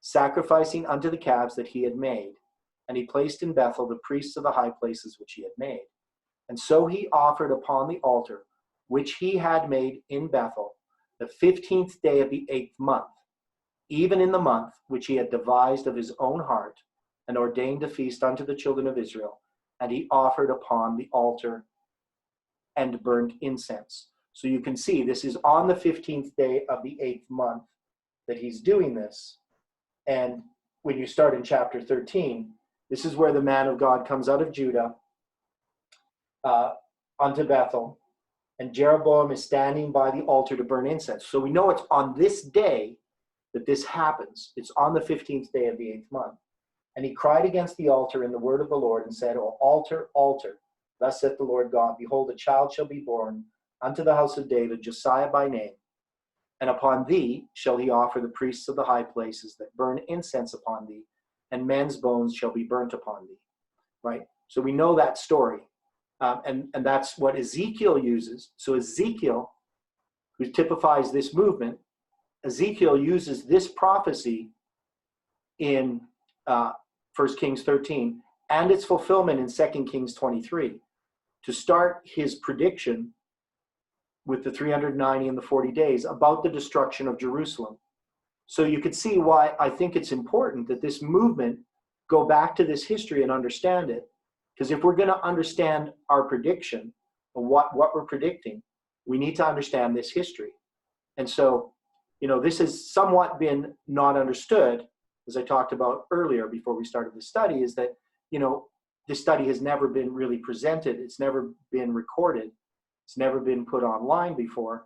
sacrificing unto the calves that he had made. And he placed in Bethel the priests of the high places which he had made. And so he offered upon the altar, which he had made in Bethel, the 15th day of the 8th month, even in the month which he had devised of his own heart, and ordained a feast unto the children of Israel. And he offered upon the altar and burnt incense. So you can see this is on the 15th day of the 8th month that he's doing this. And when you start in chapter 13, this is where the man of God comes out of Judah unto Bethel, and Jeroboam is standing by the altar to burn incense. So we know it's on this day that this happens. It's on the 15th day of the 8th month. And he cried against the altar in the word of the Lord and said, O altar, altar, thus saith the Lord God, behold, a child shall be born unto the house of David, Josiah by name. And upon thee shall he offer the priests of the high places that burn incense upon thee, and men's bones shall be burnt upon thee. Right? So we know that story. And that's what Ezekiel uses. So Ezekiel, who typifies this movement, Ezekiel uses this prophecy in 1 Kings 13 and its fulfillment in 2 Kings 23 to start his prediction with the 390 and the 40 days about the destruction of Jerusalem. So you could see why I think it's important that this movement go back to this history and understand it. Because if we're going to understand our prediction, or what we're predicting, we need to understand this history. And so, this has somewhat been not understood, as I talked about earlier before we started the study, is that, this study has never been really presented. It's never been recorded. It's never been put online before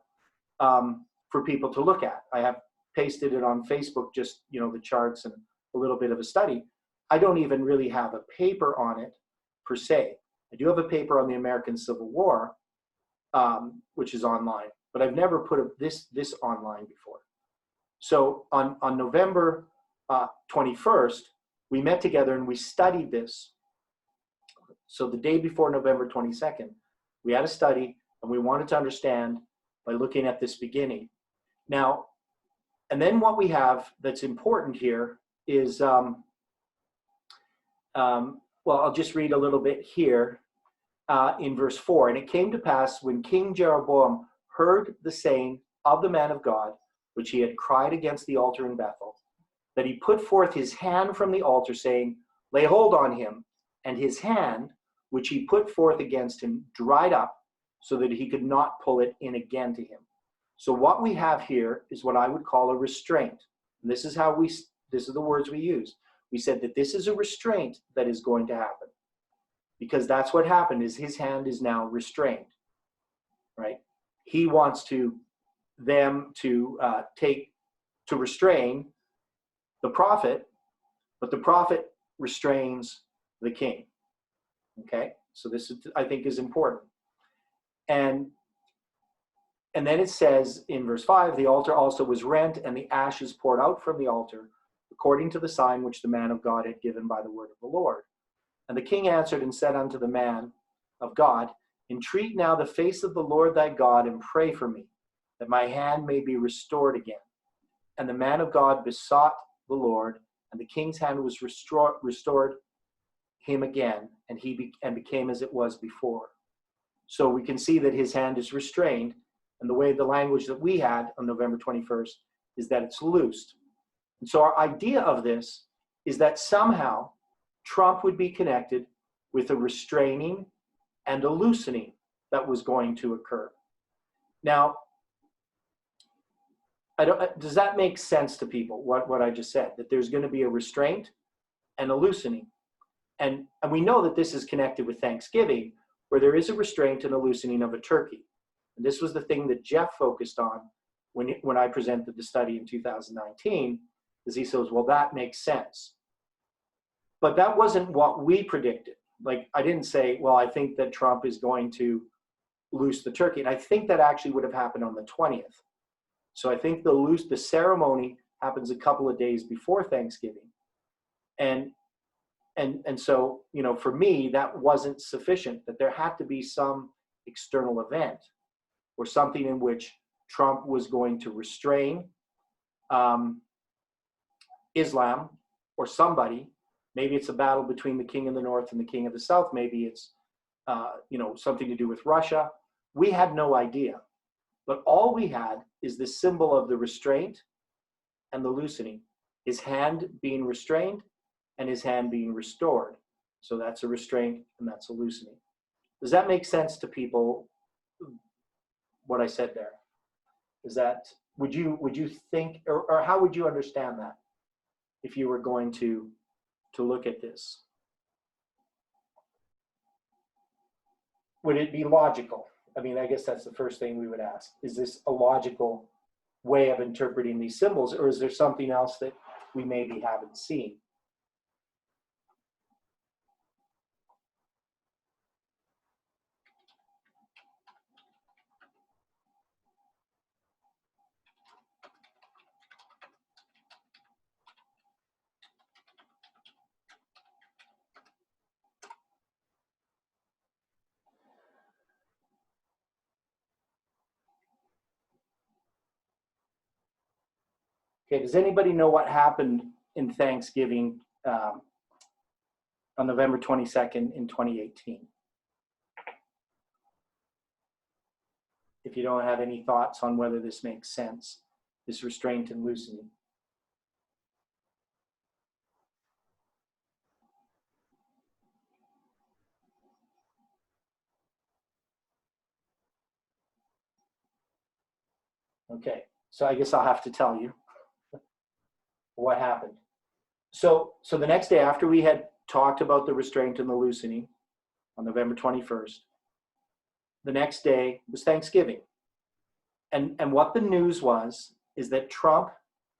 for people to look at. I have pasted it on Facebook, just, the charts and a little bit of a study. I don't even really have a paper on it per se. I do have a paper on the American Civil War, which is online, but I've never put this online before. So on November 21st, we met together and we studied this. So the day before November 22nd, we had a study and we wanted to understand by looking at this beginning. Now, and then what we have that's important here is, well, I'll just read a little bit here in verse 4. And it came to pass when King Jeroboam heard the saying of the man of God, which he had cried against the altar in Bethel, that he put forth his hand from the altar, saying, Lay hold on him. And his hand, which he put forth against him, dried up, so that he could not pull it in again to him. So what we have here is what I would call a restraint. And this is the words we use. We said that this is a restraint that is going to happen, because that's what happened. Is his hand is now restrained, right? He wants them to restrain the prophet, but the prophet restrains the king. Okay, so this is, I think, is important. And then it says in verse 5, the altar also was rent, and the ashes poured out from the altar, according to the sign which the man of God had given by the word of the Lord. And the king answered and said unto the man of God, Entreat now the face of the Lord thy God, and pray for me, that my hand may be restored again. And the man of God besought the Lord, and the king's hand was restored him again, and he became as it was before. So we can see that his hand is restrained, and the way the language that we had on November 21st is that it's loosed. And so our idea of this is that somehow Trump would be connected with a restraining and a loosening that was going to occur. Now, does that make sense to people, what I just said? That there's going to be a restraint and a loosening. And we know that this is connected with Thanksgiving, where there is a restraint and a loosening of a turkey. And this was the thing that Jeff focused on when I presented the study in 2019, is he says, well, that makes sense. But that wasn't what we predicted. Like, I didn't say, well, I think that Trump is going to loose the turkey. And I think that actually would have happened on the 20th. So I think the ceremony happens a couple of days before Thanksgiving. And so, you know, for me, that wasn't sufficient, that there had to be some external event or something in which Trump was going to restrain Islam or somebody. Maybe it's a battle between the king of the north and the king of the south. Maybe it's, you know, something to do with Russia. We had no idea. But all we had is the symbol of the restraint and the loosening. His hand being restrained and his hand being restored. So that's a restraint and that's a loosening. Does that make sense to people, what I said there? Is that, would you think, or how would you understand that if you were going to look at this? Would it be logical? I mean, I guess that's the first thing we would ask. Is this a logical way of interpreting these symbols, or is there something else that we maybe haven't seen? Okay, does anybody know what happened in Thanksgiving on November 22nd in 2018? If you don't have any thoughts on whether this makes sense, this restraint and loosening. Okay, so I guess I'll have to tell you what happened. So the next day after we had talked about the restraint and the loosening on November 21st, the next day was Thanksgiving. And what the news was is that Trump,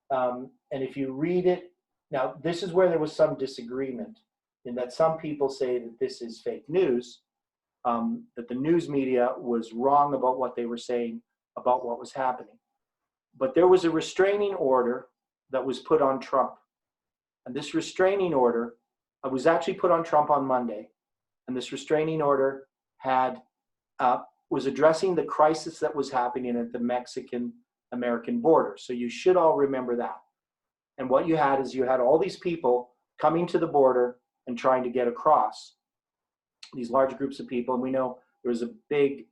and if you read it, now this is where there was some disagreement in that some people say that this is fake news, that the news media was wrong about what they were saying about what was happening. But there was a restraining order that was put on Trump. And this restraining order was actually put on Trump on Monday. And this restraining order was addressing the crisis that was happening at the Mexican-American border. So you should all remember that. And what you had is you had all these people coming to the border and trying to get across, these large groups of people. And we know there was a big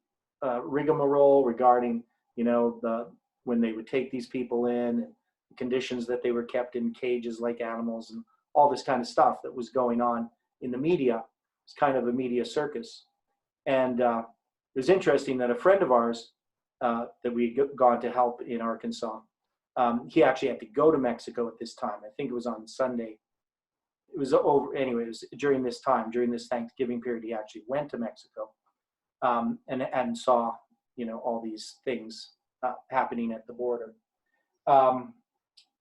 rigmarole regarding, you know, when they would take these people in, and the conditions that they were kept in cages like animals, and all this kind of stuff that was going on in the media. It's kind of a media circus. And it was interesting that a friend of ours that we'd gone to help in Arkansas, he actually had to go to Mexico at this time. I think it was on Sunday. It was over, anyway, it was during this time, during this Thanksgiving period, he actually went to Mexico and saw, you know, all these things happening at the border.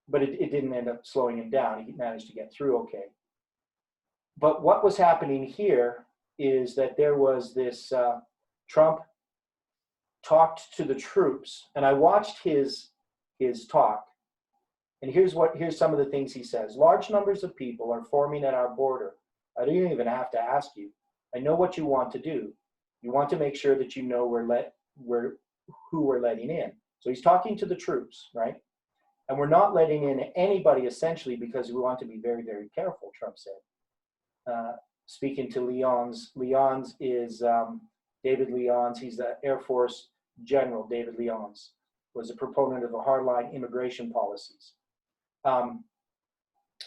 But it didn't end up slowing him down. He managed to get through okay. But what was happening here is that there was this, Trump talked to the troops, and I watched his talk, and here's some of the things he says. Large numbers of people are forming at our border. I don't even have to ask you. I know what you want to do. You want to make sure that you know who we're letting in. So he's talking to the troops, right? And we're not letting in anybody essentially because we want to be very, very careful, Trump said. Speaking to Leons. Leons is David Leons. He's the Air Force General. David Leons was a proponent of the hardline immigration policies.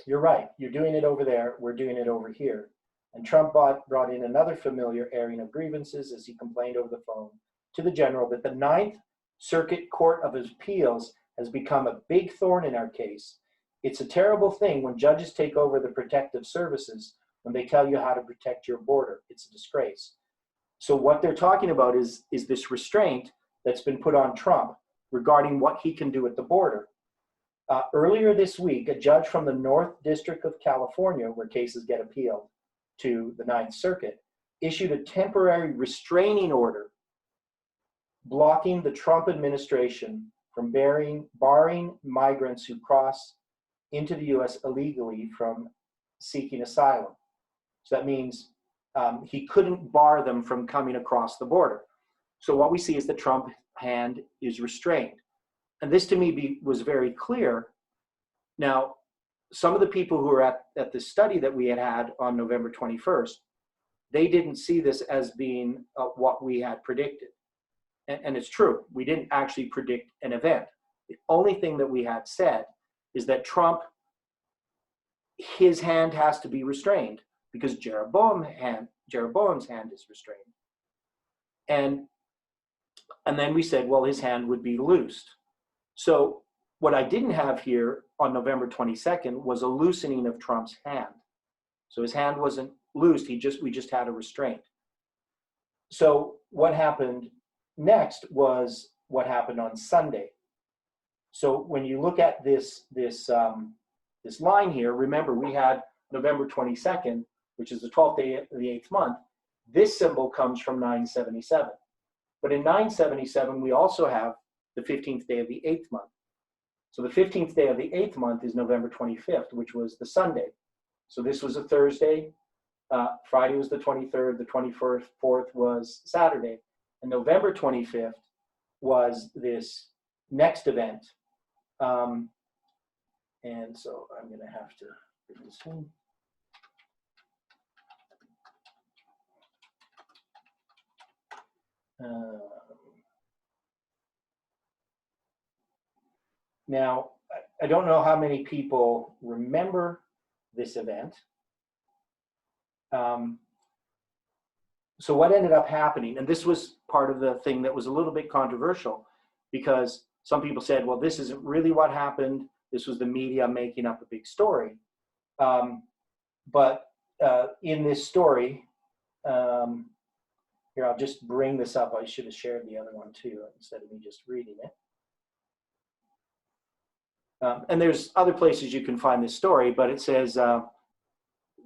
You're right. You're doing it over there. We're doing it over here. And Trump brought in another familiar airing of grievances as he complained over the phone to the general that the Ninth Circuit Court of Appeals has become a big thorn in our case. It's a terrible thing when judges take over the protective services when they tell you how to protect your border. It's a disgrace. So what they're talking about is this restraint that's been put on Trump regarding what he can do at the border. Earlier this week, a judge from the North District of California, where cases get appealed to the Ninth Circuit, issued a temporary restraining order blocking the Trump administration from barring migrants who cross into the U.S. illegally from seeking asylum. So that means he couldn't bar them from coming across the border. So what we see is the Trump hand is restrained. And this to me was very clear. Now, some of the people who were at the study that we had on November 21st, they didn't see this as being what we had predicted. And it's true, we didn't actually predict an event. The only thing that we had said is that Trump, his hand has to be restrained because Jeroboam's hand is restrained. And then we said, well, his hand would be loosed. So what I didn't have here on November 22nd was a loosening of Trump's hand. So his hand wasn't loosed, we just had a restraint. So what happened next was what happened on Sunday. So when you look at this line here, remember we had November 22nd, which is the 12th day of the 8th month. This symbol comes from 977. But in 977, we also have the 15th day of the 8th month. So the 15th day of the 8th month is November 25th, which was the Sunday. So this was a Thursday. Friday was the 23rd. The 24th was Saturday. And November 25th was this next event. And so I'm going to have to put this in. Now, I don't know how many people remember this event. So what ended up happening, and this was part of the thing that was a little bit controversial, because some people said, well, this isn't really what happened. This was the media making up a big story. But in this story, here, I'll just bring this up. I should have shared the other one too, instead of me just reading it. And there's other places you can find this story, but it says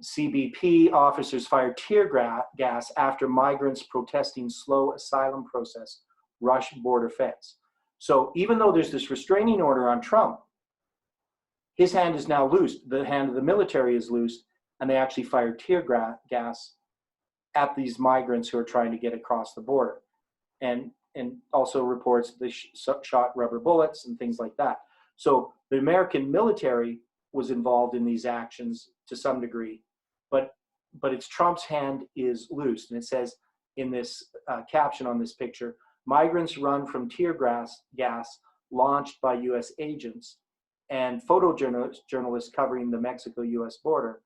CBP officers fired tear gas after migrants protesting slow asylum process rush border fence. So even though there's this restraining order on Trump, his hand is now loosed. The hand of the military is loosed, and they actually fired tear gas at these migrants who are trying to get across the border, and also reports they shot rubber bullets and things like that. So the American military was involved in these actions to some degree, but it's Trump's hand is loosed. And it says in this caption on this picture, migrants run from tear gas launched by U.S. agents and photojournalists covering the Mexico-U.S. border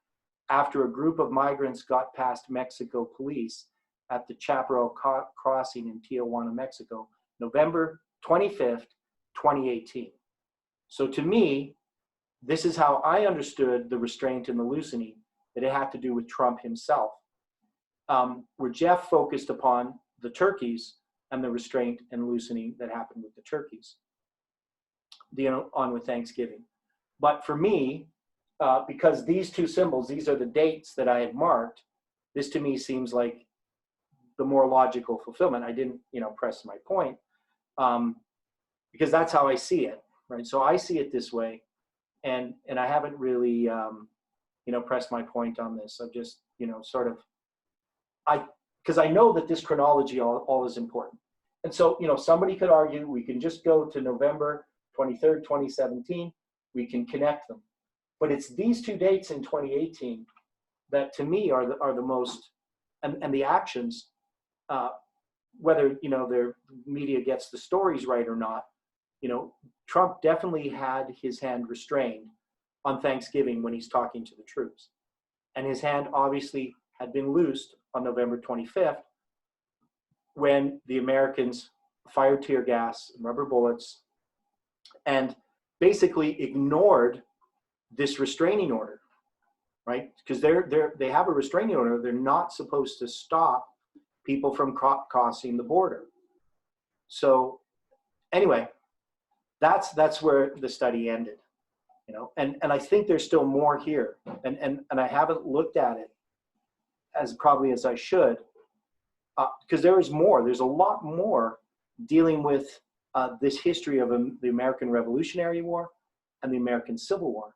after a group of migrants got past Mexico police at the Chaparral crossing in Tijuana, Mexico, November 25th, 2018. So to me, this is how I understood the restraint and the loosening, that it had to do with Trump himself. Where Jeff focused upon the turkeys and the restraint and loosening that happened with the turkeys, on with Thanksgiving. But for me, because these two symbols, these are the dates that I had marked, this to me seems like the more logical fulfillment. I didn't, press my point, because that's how I see it, right? So I see it this way, and I haven't really, pressed my point on this. I've just, because I know that this chronology all is important. And so, somebody could argue we can just go to November 23rd, 2017, we can connect them. But it's these two dates in 2018 that to me are the most, and the actions, whether, their media gets the stories right or not, Trump definitely had his hand restrained on Thanksgiving when he's talking to the troops. And his hand obviously had been loosed on November 25th when the Americans fired tear gas and rubber bullets and basically ignored this restraining order, right? Because they have a restraining order. They're not supposed to stop people from crossing the border. So anyway, that's where the study ended, and I think there's still more here, and I haven't looked at it as probably as I should, because there is more. There's a lot more dealing with this history of the American Revolutionary War and the American Civil War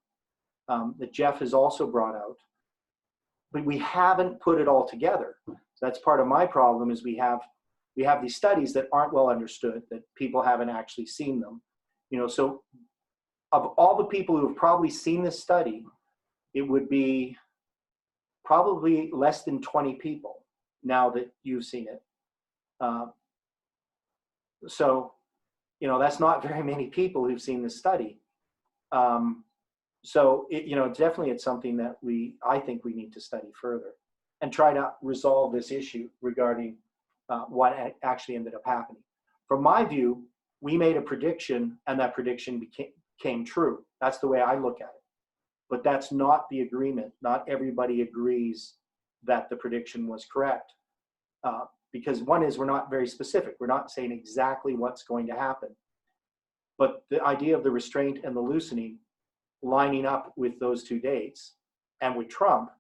that Jeff has also brought out, but we haven't put it all together. So that's part of my problem, is we have these studies that aren't well understood, that people haven't actually seen them. So of all the people who have probably seen this study, it would be probably less than 20 people now that you've seen it. So, that's not very many people who've seen this study. So, definitely it's something that I think we need to study further and try to resolve this issue regarding what actually ended up happening. From my view, we made a prediction, and that prediction came true. That's the way I look at it. But that's not the agreement. Not everybody agrees that the prediction was correct. Because one is, we're not very specific. We're not saying exactly what's going to happen. But the idea of the restraint and the loosening lining up with those two dates and with Trump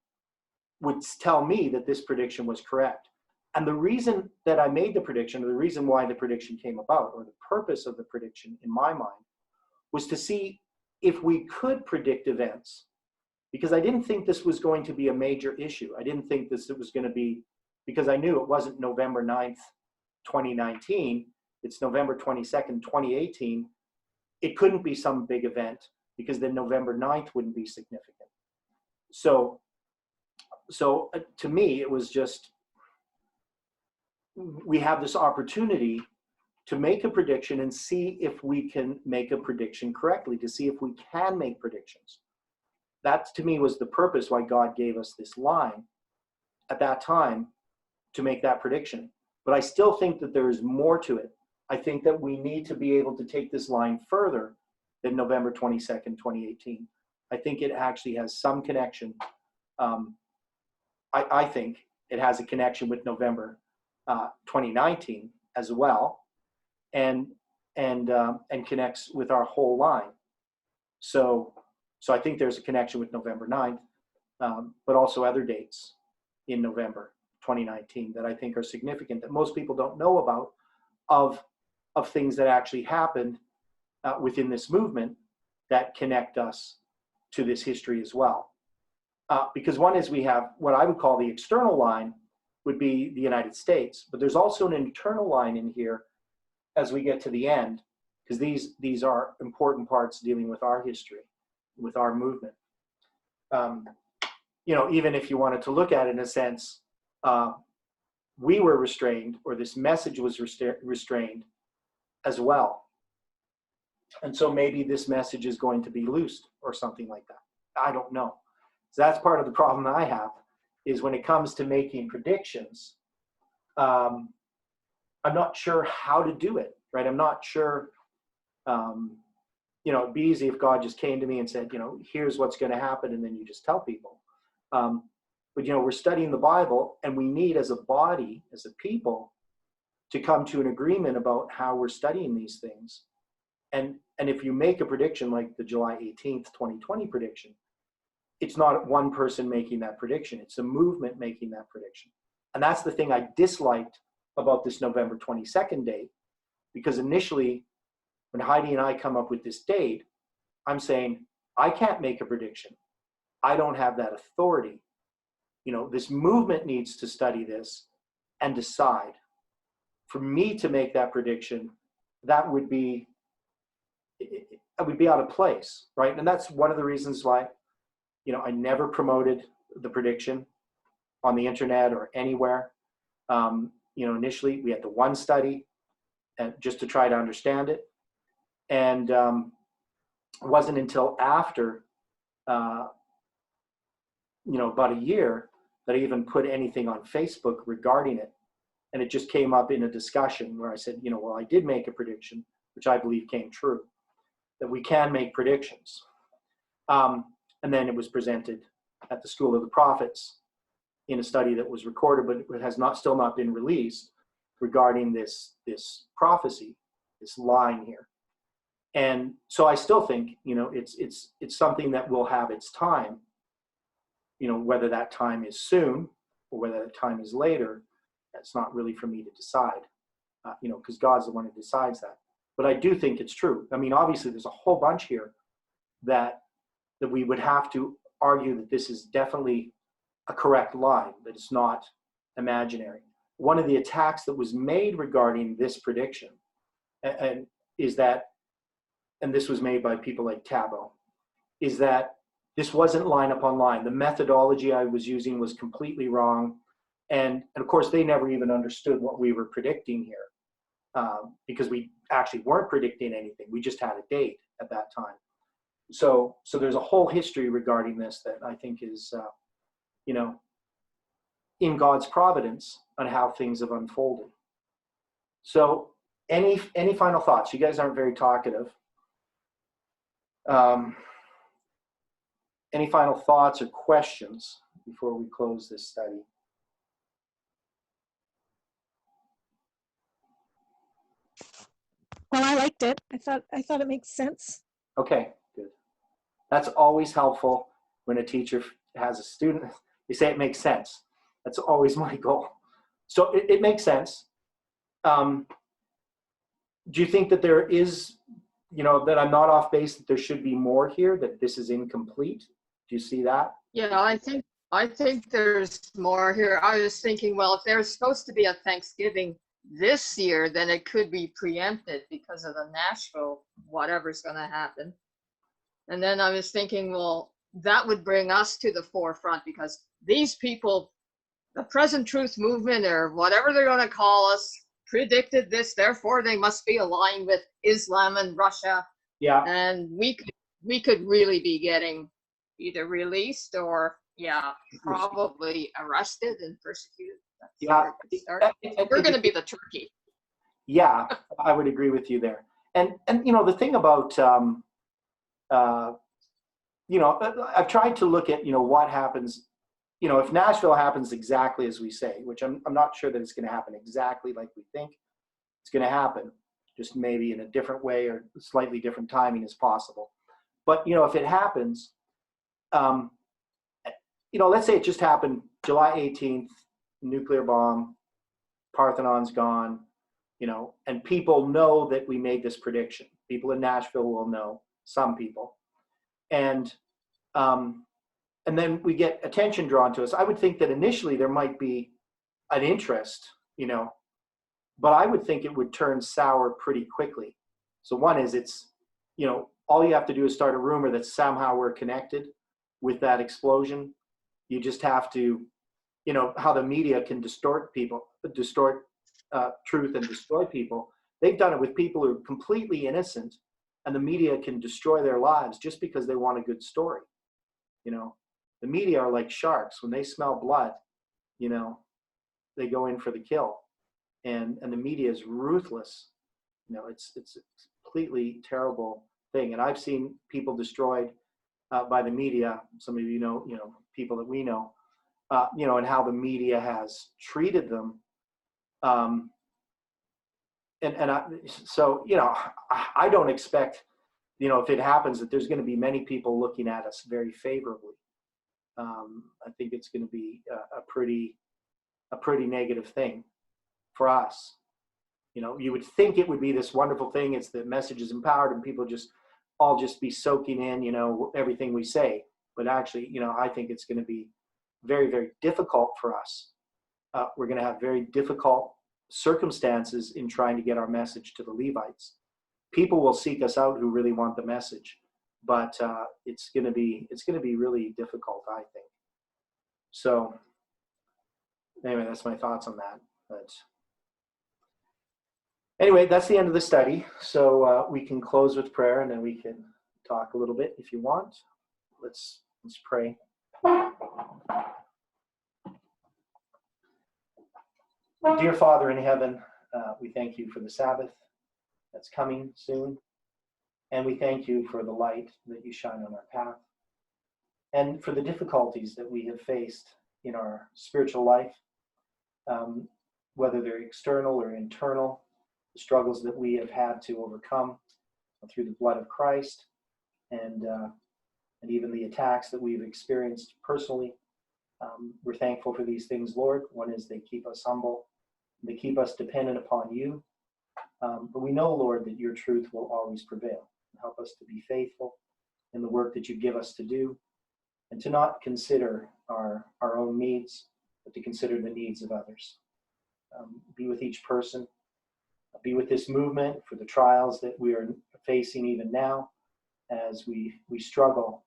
would tell me that this prediction was correct. And the reason that I made the prediction, or the reason why the prediction came about, or the purpose of the prediction in my mind, was to see if we could predict events. Because I didn't think this was going to be a major issue. I didn't think it was going to be, because I knew it wasn't November 9th, 2019. It's November 22nd, 2018. It couldn't be some big event, because then November 9th wouldn't be significant. So to me, it was just, we have this opportunity to make a prediction and see if we can make a prediction correctly, to see if we can make predictions. That, to me, was the purpose why God gave us this line at that time, to make that prediction. But I still think that there is more to it. I think that we need to be able to take this line further than November 22nd, 2018. I think it actually has some connection. I think it has a connection with November 2019 as well, and connects with our whole line. So I think there's a connection with November 9th, but also other dates in November 2019 that I think are significant, that most people don't know about, of things that actually happened within this movement that connect us to this history as well. Because one is, we have what I would call the external line, would be the United States, but there's also an internal line in here as we get to the end, because these are important parts dealing with our history, with our movement. Even if you wanted to look at it in a sense, we were restrained, or this message was restrained as well. And so maybe this message is going to be loosed or something like that. I don't know. So that's part of the problem that I have, is when it comes to making predictions, I'm not sure how to do it, right? I'm not sure, it'd be easy if God just came to me and said, here's what's going to happen, and then you just tell people. But, we're studying the Bible, and we need, as a body, as a people, to come to an agreement about how we're studying these things. And if you make a prediction like the July 18th, 2020 prediction, it's not one person making that prediction. It's a movement making that prediction. And that's the thing I disliked about this November 22nd date, because initially, when Heidi and I come up with this date, I'm saying, I can't make a prediction. I don't have that authority. This movement needs to study this and decide. For me to make that prediction, that would be, I would be out of place, right? And that's one of the reasons why, I never promoted the prediction on the internet or anywhere. Initially we had the one study, and just to try to understand it. And it wasn't until after, about a year, that I even put anything on Facebook regarding it. And it just came up in a discussion where I said, well, I did make a prediction, which I believe came true, that we can make predictions. And then it was presented at the School of the Prophets in a study that was recorded, but it has still not been released, regarding this prophecy this line here. And so I still think, it's something that will have its time, whether that time is soon or whether that time is later, that's not really for me to decide, because God's the one who decides that. But I do think it's true. I mean, obviously there's a whole bunch here that we would have to argue that this is definitely a correct line, that it's not imaginary. One of the attacks that was made regarding this prediction and is that, and this was made by people like Tabo, is that this wasn't line upon line. The methodology I was using was completely wrong. And of course, they never even understood what we were predicting here, because we actually weren't predicting anything. We just had a date at that time. So there's a whole history regarding this that I think is, in God's providence on how things have unfolded. So any final thoughts? You guys aren't very talkative. Any final thoughts or questions before we close this study? Well, I liked it. I thought it makes sense. Okay, good. That's always helpful when a teacher has a student. They say it makes sense. That's always my goal. So it makes sense. Do you think that there is, that I'm not off base, that there should be more here, that this is incomplete? Do you see that? Yeah, I think there's more here. I was thinking, well, if there's supposed to be a Thanksgiving this year, then it could be preempted because of the Nashville, whatever's going to happen. And then I was thinking, well, that would bring us to the forefront because these people, the Present Truth movement or whatever they're going to call us, predicted this, therefore they must be aligned with Islam and Russia. Yeah. And we could really be getting either released or probably arrested and persecuted. We're going to be the turkey. Yeah, I would agree with you there. And the thing about I've tried to look at what happens, if Nashville happens exactly as we say, which I'm not sure that it's going to happen exactly like we think it's going to happen, just maybe in a different way or slightly different timing is possible. But if it happens, let's say it just happened July 18th, nuclear bomb, Parthenon's gone, and people know that we made this prediction. People in Nashville will know, some people. And then we get attention drawn to us. I would think that initially there might be an interest, but I would think it would turn sour pretty quickly. So one is it's, all you have to do is start a rumor that somehow we're connected with that explosion. You just have to, how the media can distort truth and destroy people. They've done it with people who are completely innocent, and the media can destroy their lives just because they want a good story. The media are like sharks. When they smell blood, they go in for the kill. And the media is ruthless. It's a completely terrible thing. And I've seen people destroyed by the media. Some of you people that we know, and how the media has treated them. So I don't expect, if it happens, that there's going to be many people looking at us very favorably. I think it's going to be a pretty negative thing for us. You would think it would be this wonderful thing. It's the message is empowered and people all be soaking in, everything we say. But actually, I think it's going to be very, very difficult for us. We're going to have very difficult circumstances in trying to get our message to the Levites. People will seek us out who really want the message, but it's going to be really difficult, I think. So anyway, that's my thoughts on that. But anyway, that's the end of the study. So we can close with prayer, and then we can talk a little bit if you want. Let's pray. Dear Father in heaven, we thank you for the Sabbath that's coming soon. And we thank you for the light that you shine on our path and for the difficulties that we have faced in our spiritual life, whether they're external or internal. the struggles that we have had to overcome through the blood of Christ, and even the attacks that we've experienced personally. We're thankful for these things, Lord. One is they keep us humble, they keep us dependent upon you. But we know, Lord, that your truth will always prevail. Help us to be faithful in the work that you give us to do, and to not consider our own needs, but to consider the needs of others. Be with each person. Be with this movement for the trials that we are facing even now as we struggle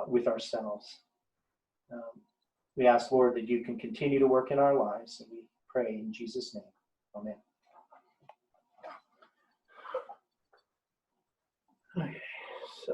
with ourselves. We ask, Lord, that you can continue to work in our lives, and we pray in Jesus' name. Amen. Okay, so